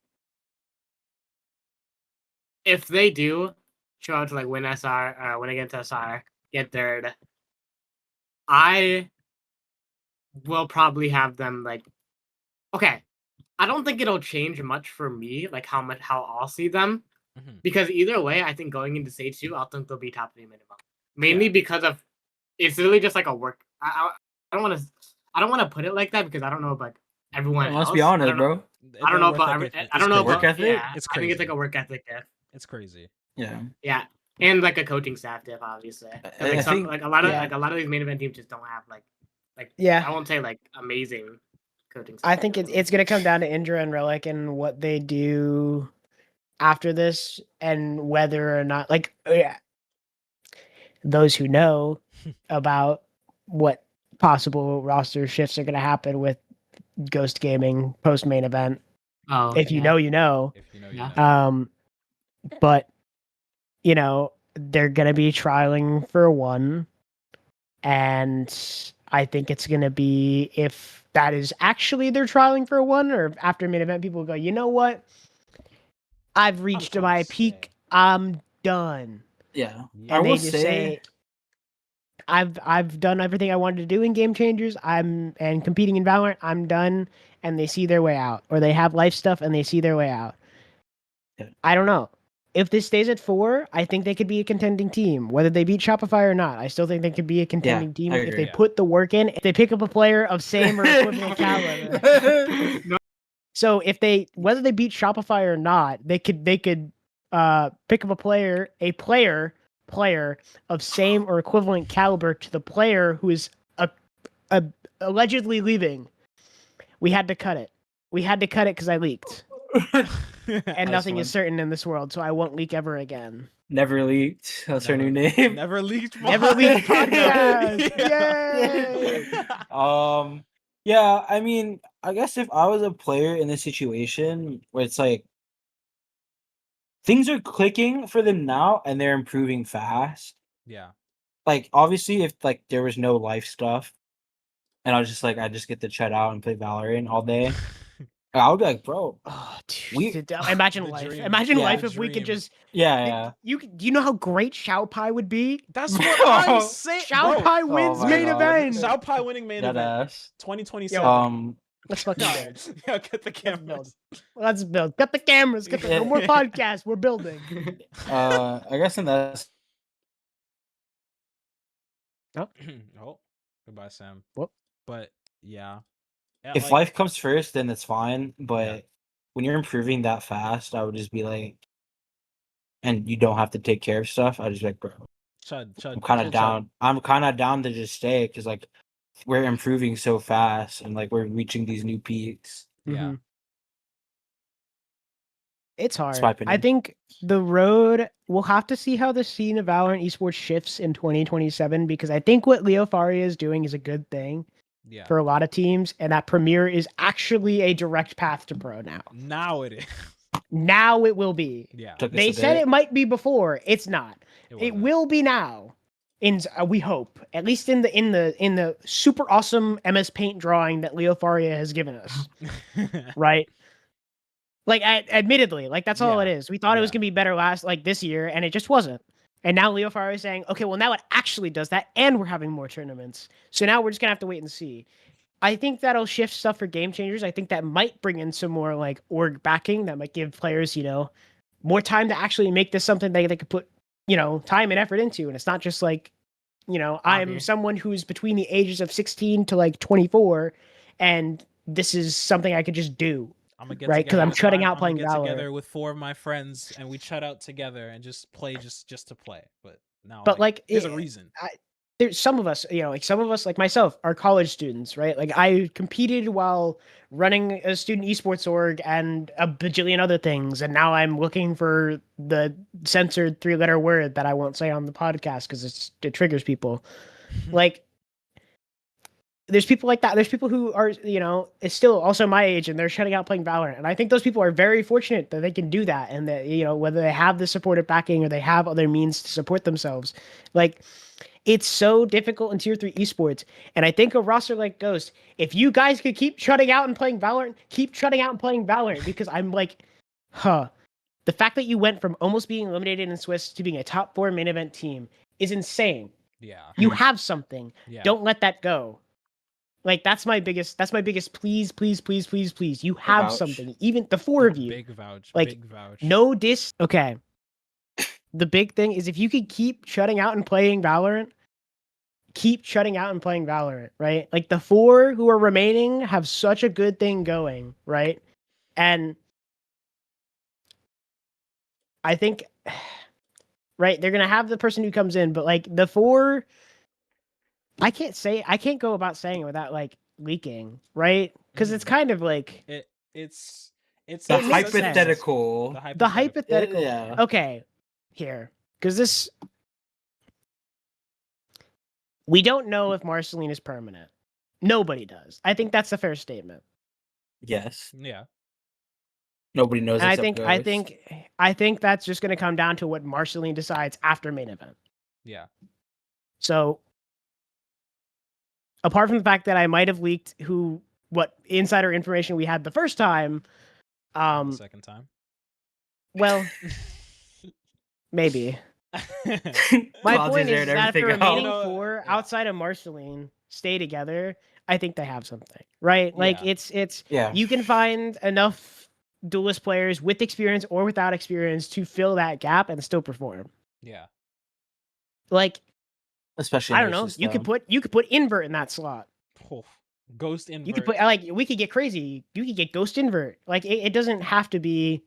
if they do show out to like win SR, win against SR, get third, I will probably have them like. Okay, I don't think it'll change much for me, like how I'll see them, because either way, I think going into stage 2, I'll think they'll be top 3 minimum. Mainly because of it's literally just like a work. I don't want to put it like that because I don't know about everyone else. Let's be honest, bro. I don't know about I don't know work about ethic? yeah. It's I think it's crazy. like a work ethic diff. It's crazy. Yeah. Yeah, and like a coaching staff diff, obviously. I think- a lot of these main event teams just don't have like Yeah. I won't say like amazing coaching staff. I think it's going to come down to Indra and Relic and what they do after this, and whether or not those who know about what possible roster shifts are going to happen with Ghost Gaming post main event. Oh, If you know, you know. If you know, Yeah. you know. But they're going to be trialing for 1, and I think it's going to be if that is actually they're trialing for one, or after main event, people go, you know what? I've reached trying my to peak. say. I'm done. Yeah. Yeah. I And will they just say, say, I've done everything I wanted to do in Game Changers. And competing in Valorant. I'm done. And they see their way out, or they have life stuff and they see their way out. Yeah. I don't know. If this stays at 4, I think they could be a contending team. Whether they beat Shopify or not, I still think they could be a contending team I if agree. they put the work in. If they pick up a player of same or equivalent caliber. So if whether they beat Shopify or not, they could pick up a player of same or equivalent caliber to the player who is allegedly leaving. We had to cut it. We had to cut it because I leaked. And nothing is certain in this world, so I won't leak ever again. Never leaked. That's her new Never- name. Never leaked. Never leaked podcast. podcast. Yay! Yeah, I mean, I guess if I was a player in this situation where it's like things are clicking for them now and they're improving fast. Yeah. Like obviously if like there was no life stuff and I was just like I just get to chat out and play Valorant all day. I would be like, bro. Oh, We- dude, imagine The life. dream. Imagine Yeah, life the if we could dream. just. Yeah. Do you know how great Xiao Pai would be? That's what I'm saying. Xiao Bro, Pai wins my main God. event. Xiao Pai winning main That event. ass. 2027. Let's fucking No, build. yeah, get the Let's cameras. build. Let's build. Got the cameras. No more podcasts. We're building. I guess in that Oh, goodbye, Sam. Whoop. But yeah, if like, life comes first, then it's fine. But Yeah. when you're improving that fast, I would just be like, and you don't have to take care of stuff. I just be like, bro, Chud, I'm kind Chud. of down. I'm kind of down to just stay because like we're improving so fast and like we're reaching these new peaks. yeah, Mhm. It's hard. my I opinion. think the road, we'll have to see how the scene of Valorant esports shifts in 2027, because I think what Leo Faria is doing is a good thing yeah. for a lot of teams, and that Premier is actually a direct path to pro now. Now it is. Now it will be. Yeah, Took us They a said bit. it might be before. It's not. It wasn't. will be now. We hope, at least in the super awesome MS Paint drawing that Leo Faria has given us, right? Like, admittedly, like that's all Yeah. it is. We thought it was Yeah. gonna be better this year, and it just wasn't. And now Leo Faria is saying, okay, well now it actually does that, and we're having more tournaments. So now we're just gonna have to wait and see. I think that'll shift stuff for Game Changers. I think that might bring in some more like org backing that might give players, more time to actually make this something they could put, time and effort into. And it's not just like, I'm Hobby. someone who's between the ages of 16 to like 24, and this is something I could just do. I'm gonna get Right, 'cause together I'm with shutting five- out I'm playing gonna get together Valorant. with 4 of my friends and we chat out together and just play just to play. But now, But like, there's a reason. There's some of us, like myself, are college students, right? Like I competed while running a student esports org and a bajillion other things, and now I'm looking for the censored 3-letter word that I won't say on the podcast because it triggers people. Like, there's people like that. There's people who are, is still also my age and they're shutting out playing Valorant. And I think those people are very fortunate that they can do that, and that, whether they have the supportive backing or they have other means to support themselves. Like, it's so difficult in tier 3 esports. And I think a roster like Ghost, if you guys could keep shutting out and playing Valorant, keep shutting out and playing Valorant, because I'm like, the fact that you went from almost being eliminated in Swiss to being a top 4 main event team is insane. Yeah. You have something. Yeah. Don't let that go. Like, that's my biggest please, please, please, please, please. You have Vouch. something. Even the 4 of you. Big vouch. Like, big vouch. No dis. Okay. The big thing is if you could keep shutting out and playing Valorant, right? Like, the 4 who are remaining have such a good thing going, right? And I think, right, they're going to have the person who comes in, but like the 4, I can't go about saying it without like leaking, right? Because it's kind of like It's The It makes sense. hypothetical. the hypothetical. Yeah. Okay, here, because we don't know if Marceline is permanent. Nobody does. I think that's a fair statement. Yes. Yeah. Nobody knows. And except Ghost. I think that's just going to come down to what Marceline decides after main event. Yeah. So, apart from the fact that I might have leaked what insider information we had the first time. The second time. Well, maybe. My Clouds point there is and that if the everything remaining else. four Yeah. outside of Marceline stay together, I think they have something, right? Like Yeah. it's Yeah. you can find enough duelist players with experience or without experience to fill that gap and still perform. Yeah. Like Especially I in don't their know, you system. could put invert in that slot. Oh, Ghost invert. You could put like we could get crazy. You could get ghost invert. Like it doesn't have to be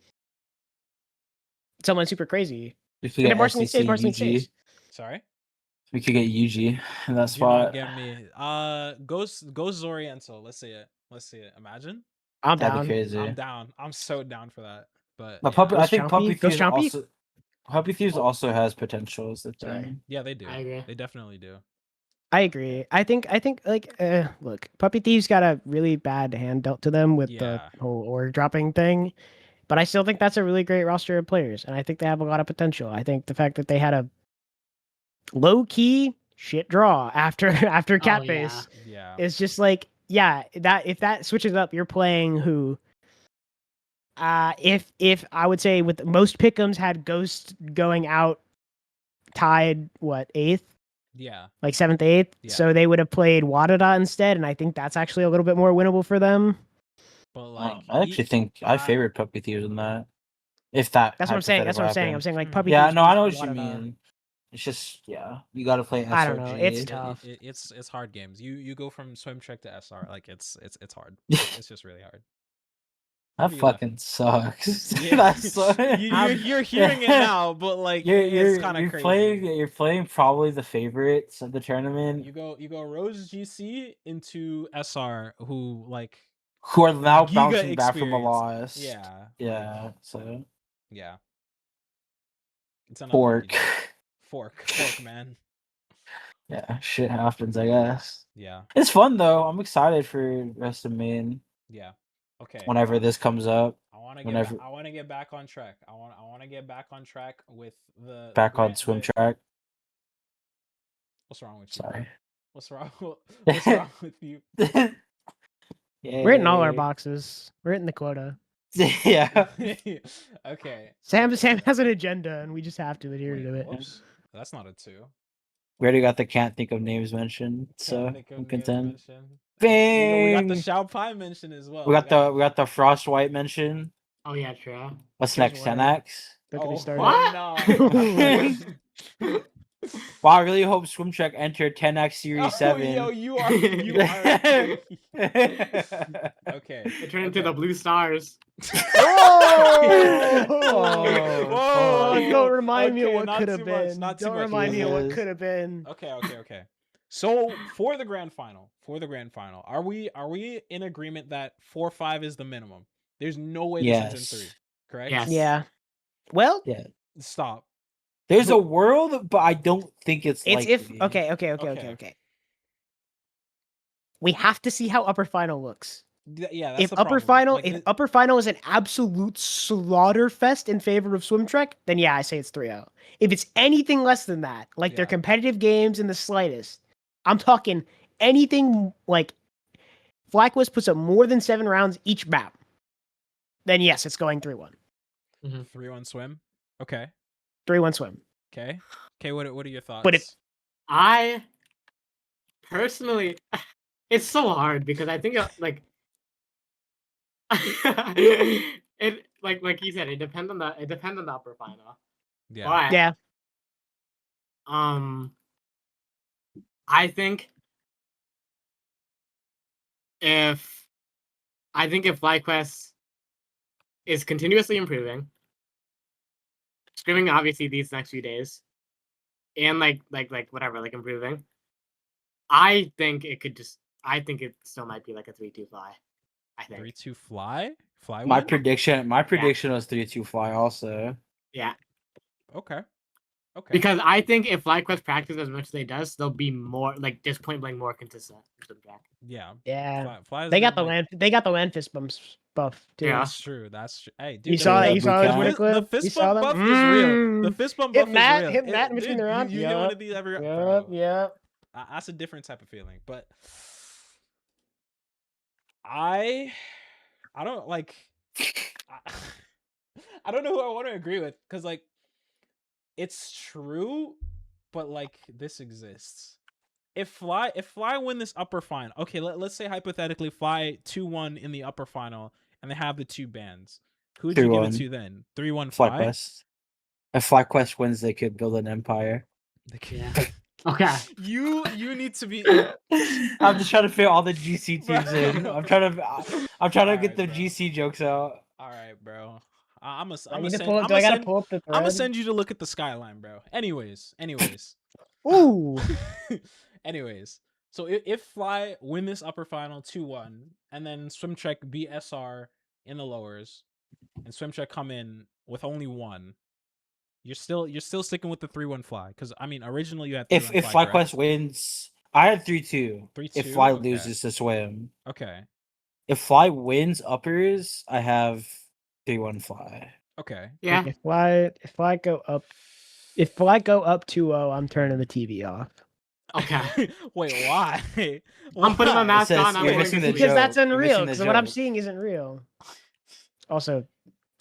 someone super crazy. We could And get if Marceline SCC, UG. Sorry. We could get UG in that You're not spot. getting me. Ghost Zoriental. Let's see it. Imagine. I'm That'd be down. crazy. I'm down. I'm so down for that. But But yeah. Puppy, I Ghost think Chompy? Puppy Ghost Thieves Chompy? also. Puppy Thieves also has potential. Is the Sorry. thing. Yeah, they do. I agree. They definitely do. I agree. I think like look, Puppy Thieves got a really bad hand dealt to them with the Yeah. whole org dropping thing. But I still think that's a really great roster of players, and I think they have a lot of potential. I think the fact that they had a low key shit draw after Catface Yeah. is just like, yeah, that if that switches up, you're playing who if I would say with most pick'ems had Ghost going out tied what 8th, Yeah. like 7th, 8th, Yeah. so they would have played Wadada instead, and I think that's actually a little bit more winnable for them. But like I actually think I favorite Puppy Thieves in that. If that. That's what I'm saying. That's what I'm saying. I'm hypothetical saying like Hmm. Puppy Yeah, Thieves no, I know beats what you Wadada. mean. It's just you got to play SRG. I don't know, it's it- tough. it's hard games. You go from swim trick to SR. Like it's hard. It's just really hard. That do you fucking sucks. Yeah. That's so... you're hearing it now, but like it's kind of crazy. You're playing probably the favorites of the tournament You go Rose GC into SR, who like who are now Giga bouncing back from a experience. loss. Yeah. Yeah. So Yeah. It's an fork. unlucky day. Fork, man. Yeah, shit happens, I guess. Yeah. It's fun though. I'm excited for rest of main Yeah. Okay. whenever this comes up. I want to whenever- I want to get back on track. I want to get back on track with the Back on grand- swim the- track. What's wrong with you? Sorry. What's wrong? What's wrong with you? We're hitting all our Yay. boxes. We're hitting the quota. Yeah. Okay. Sam has an agenda, and we just have to adhere Wait, to it. whoops. That's not a 2. We already got the can't think of names mentioned, so Can't think of I'm names content. mentioned. Bang! We got the Xiao Pai mention as well. we got the Frost White mention. Oh yeah, true. What's Here's next? one. 10x? Don't get me Oh, started. What? no. Wow, I really hope Swim Trek entered 10x Series Oh, 7. yo, you are. Okay. It turned into the Blue Stars. Whoa! Whoa! Don't remind me of Okay, what not could too have much, been. not too Don't much. remind me of what Jesus. could have been. Okay. So for the grand final, are we in agreement that 4-5 is the minimum? There's no way this ends in 3, correct? Yes. Yeah. Well, Yeah. Stop. There's a world, but I don't think it's it's if likely. okay. We have to see how upper final looks. Yeah, that's If the upper problem. final, Like, if upper final is an absolute slaughter fest in favor of Swim Trek, then yeah, I say it's 3-0. If it's anything less than that, like their Yeah. competitive games in the slightest, I'm talking anything like FlyQ puts up more than 7 rounds each map, then yes, it's going 3-1. 3-1 swim. Okay. 3-1 swim. Okay. What are your thoughts? But if- I personally, it's so hard because I think like it like you said, it depends on the upper final. yeah. But Yeah. I think if FlyQuest is continuously improving, screaming obviously these next few days, and like whatever, like improving, I think it still might be like a 3-2 fly. I think. 3-2 fly. Fly. My win? prediction was 3-2 fly also. Yeah. Okay. Because I think if FlyQuest practice as much as they does, they'll be more like just point blank more consistent. Yeah. Yeah. Fly's They got been, the like- land. They got the land fist bumps buff too. Yeah. That's true. Hey, dude, You saw that? You saw that his winning clip? The You fist saw bump that? buff is real. The fist bump buff Hit that, is real. hit that in between dude, the round. You hit one of these every round. Yep. That's a different type of feeling. But I don't like. I, I don't know who I want to agree with because like it's true, but like this exists. If Fly win this upper final, okay, let's say hypothetically Fly 2-1 in the upper final, and they have the two bans. Who'd you give it 3-1. to then? 3-1 Fly. FlyQuest. If FlyQuest wins, they could build an empire. Yeah. Okay. You need to be. I'm just trying to fit all the GC Bro. teams in. I'm trying to Alright, get the bro. GC jokes out. All right, bro. I'm I gonna need to send. pull up. Do I gotta pull up the I'm gonna thread? send you to look at the skyline, bro. Anyways. Ooh. Anyways. So if Fly win this upper final 2-1, and then Swim Trek beat SR in the lowers, and Swim Trek come in with only one, you're still sticking with the 3-1 Fly, because I mean originally you had 3-1 If Fly, FlyQuest wins, I had 3-2. 3-2. If Fly Okay. loses to Swim. Okay. If Fly wins uppers, I have 3-1 Fly. Okay. Yeah. If Fly go up 2-0, I'm turning the TV off. Okay. Wait, why? I'm putting my Why? mask says on. I'm you're going missing to the sleep. Because joke. that's You're unreal. missing the Because what I'm joke. seeing isn't real. Also,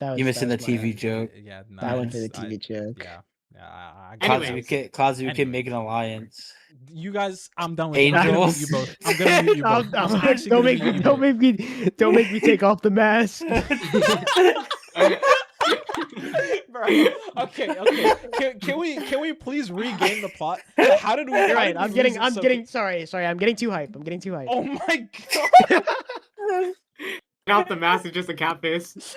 that was You're missing that the was my- TV joke. Yeah, no, That went to the it's- TV joke. Yeah. I Anyways. Clouds, we can Anyways. make an alliance. You guys, I'm done with you. I'm gonna mute Angels. you both. I'm gonna mute you both. I'm actually don't gonna make mute me you don't both. make me take off the mask. Bro, okay. Can we please regain the plot? How did we? You're how right. did we I'm lose getting it so sorry. I'm getting too hype. Oh my god! Out the mask is just a cat face.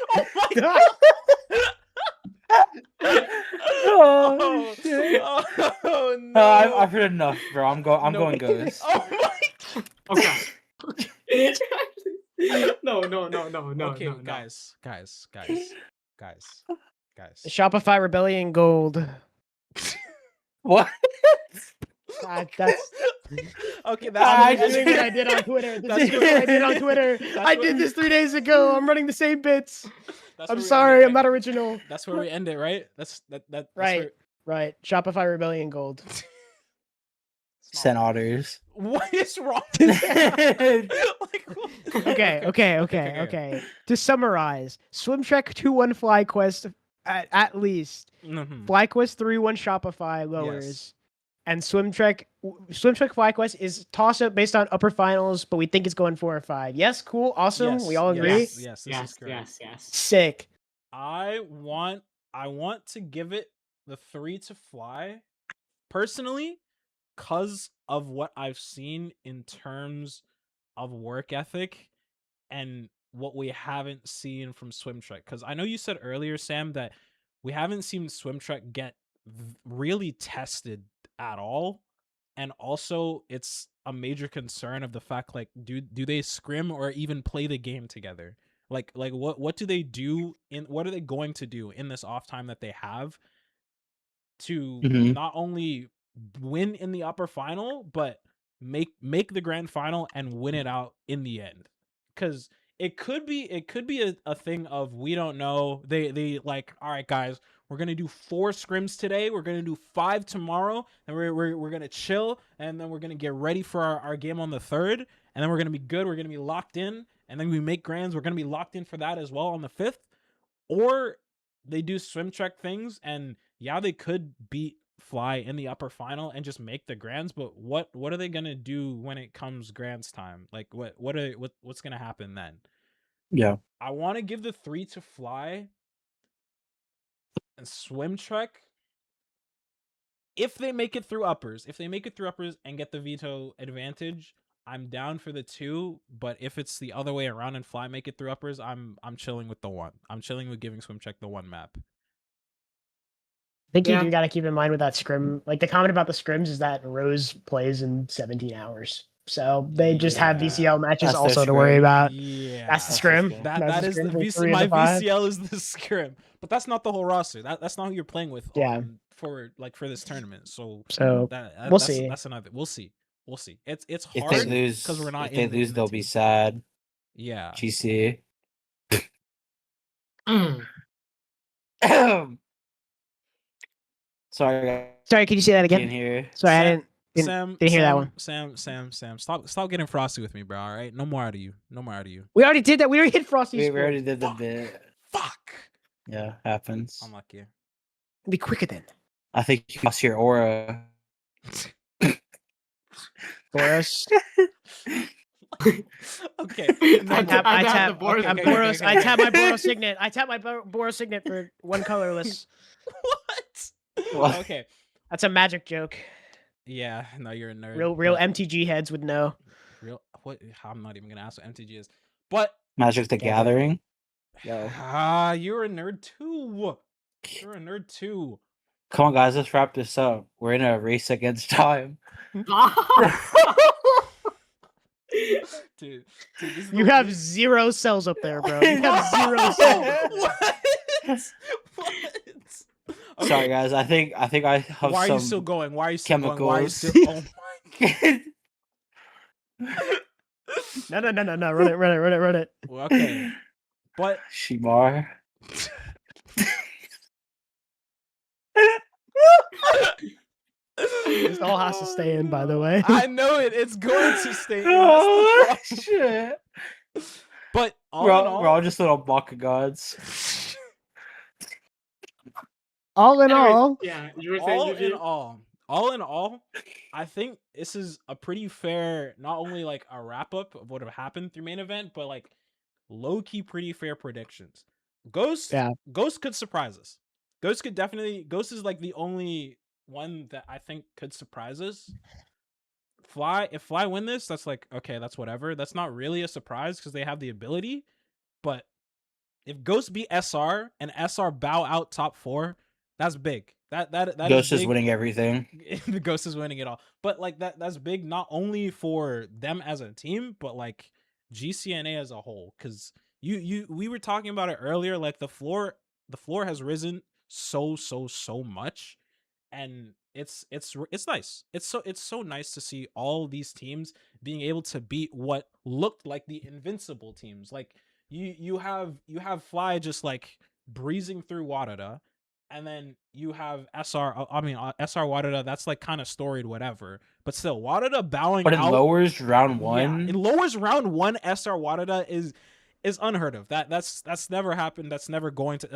Oh my Oh, shit. Oh no! I've heard enough, bro. I'm going ghost. Oh my! Okay. No. Okay, no. guys. Shopify Rebellion Gold. What? That's Okay, I'm that's doing what I did on Twitter. This That's is what I did on Twitter. I what- did this 3 days ago. I'm running the same bits. that's I'm where we sorry. end it, I'm right? not original. That's where we end it, right? That's Right. Right. Shopify Rebellion Gold. Sen Otters. What is wrong? Like, what- Okay. To summarize, Swim Trek 2-1 FlyQuest at least. Mhm. FlyQuest 3-1 Shopify lowers. Yes. And Swim Trek FlyQuest is toss up based on upper finals, but we think it's going 4 or 5. Yes, cool, awesome. Yes, We all agree. Yes, this is correct. Yes. Sick. I want to give it the 3 to Fly personally, cause of what I've seen in terms of work ethic and what we haven't seen from Swim Trek. Because I know you said earlier, Sam, that we haven't seen Swim Trek get really tested at all, and also it's a major concern of the fact, like, do they scrim or even play the game together? Like what do they do what are they going to do in this off time that they have to Mhm. not only win in the upper final, but make the grand final and win it out in the end? Because it could be a thing of, we don't know, they like, all right guys, we're gonna do 4 scrims today, we're gonna do 5 tomorrow, and we're gonna chill, and then we're gonna get ready for our game on the 3rd, and then we're gonna be good, we're gonna be locked in, and then we make grands, we're gonna be locked in for that as well on the 5th. Or they do Swim Trek things, and yeah, they could beat Fly in the upper final and just make the grands, but what are they gonna do when it comes grands time? Like what's gonna happen then? Yeah. I want to give the 3 to Fly and Swim Trek if they make it through uppers. If they make it through uppers and get the veto advantage, I'm down for the 2. But if it's the other way around and Fly make it through uppers, I'm chilling with the 1. I'm chilling with giving Swim Trek the 1 map. I think Yeah. you do got to keep in mind with that scrim. Like the comment about the scrims is that Rose plays in 17 hours, so they just have Yeah. VCL matches That's their also to worry scrim. about. Yeah, That's the That's scrim. good. That That's that the is the scrim for VC, 3 of my the 5. VCL is the scrim, but that's not the whole roster. That's not who you're playing with. Yeah. For this tournament. So So that we'll that's, see. That's another. We'll see. It's If hard they lose, because we're not. if they in the, lose, in the they'll team. be sad. Yeah. GC. Mm. Sorry, Sorry, can you say that in again? here. Sorry, I Sam- didn't. Sam, didn't hear that Sam, one. Sam, stop getting frosty with me, bro. All right, no more out of you. No more out of you. We already did that. We already hit Frosty's. We already did the bit. Fuck. Yeah, happens. Unlucky. Be quicker then. I think you lost your aura. Boros. Okay. I tap. I tap. the Boros. I'm okay, Boros. okay, I okay. tap my Boros signet. I tap my Boros signet for one colorless. What? What? Okay. That's a magic joke. Yeah. No, you're a nerd. Real but- MTG heads would know. Real. What? I'm not even gonna ask what MTG is. But Magic the Gathering. No. you're a nerd too. You're a nerd too. Come on, guys, let's wrap this up. We're in a race against time. Dude, this is You the- have 0 cells up there, bro. You have 0 cells. What? What? Sorry, guys. I think I have Why are some you still going? Why are you still going? Why are you chemicals. still? Oh my. No. Run it. Well, okay, but Shimar. This all has to stay in, by the way. I know it. It's going to stay in. Oh That's the problem. shit! But all We're in all, we're all just little Baka gods. All in Anyways, all, yeah, you were saying all in all, I think this is a pretty fair, not only like a wrap up of what have happened through main event, but like low key pretty fair predictions. Ghost, Yeah. Ghost could surprise us. Ghost is like the only one that I think could surprise us. If Fly win this, that's like okay, that's whatever. That's not really a surprise because they have the ability. But if Ghost beat SR and SR bow out top 4, that's big. That Ghost is big. winning everything. The Ghost is winning it all. But like that's big not only for them as a team, but like GCNA as a whole. Cause we were talking about it earlier, like the floor has risen so much. And it's nice. It's so nice to see all these teams being able to beat what looked like the invincible teams. Like you have Fly just like breezing through Wadada, and then you have SR. SR Wadada. That's like kind of storied, whatever. But still, Wadada bowing But in out. lowers round Yeah, one. in lowers round 1, SR Wadada is unheard of. That's never happened. That's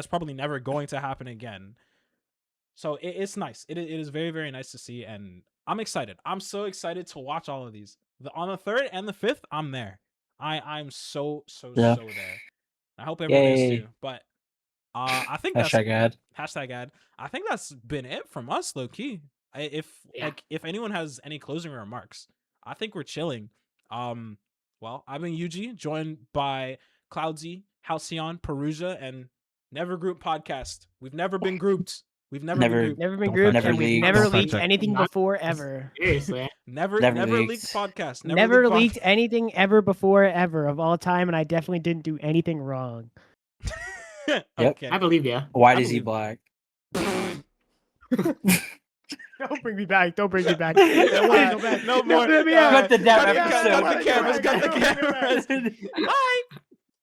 probably never going to happen again. So it's nice. It is very, very nice to see, and I'm excited. I'm so excited to watch all of these. On the 3rd and the 5th, I'm there. I'm so Yeah. there. I hope everyone is Yay. too. But I think that's #ad. #ad. I think that's been it from us, low key. If anyone has any closing remarks, I think we're chilling. Well, I've been Yuji, joined by Cloudsy, Halcyon, Perusia, and Never Group Podcast. We've never been grouped. We've never been grouped. never been Don't grouped, fact and check. we've Never never leaked. leaked Don't fact anything check. before ever. Seriously. Never Never leaked leaked. podcast. Never leaked leaked anything ever before ever of all time, and I definitely didn't do anything wrong. podcast. Yep. Okay. I believe you. Why I is he believe- black? Don't bring me back. Don't bring me back. No Don't more. bring me back. No more. Don't bring me Cut back. the damn cut the episode. cameras. Cut the cameras. Bye.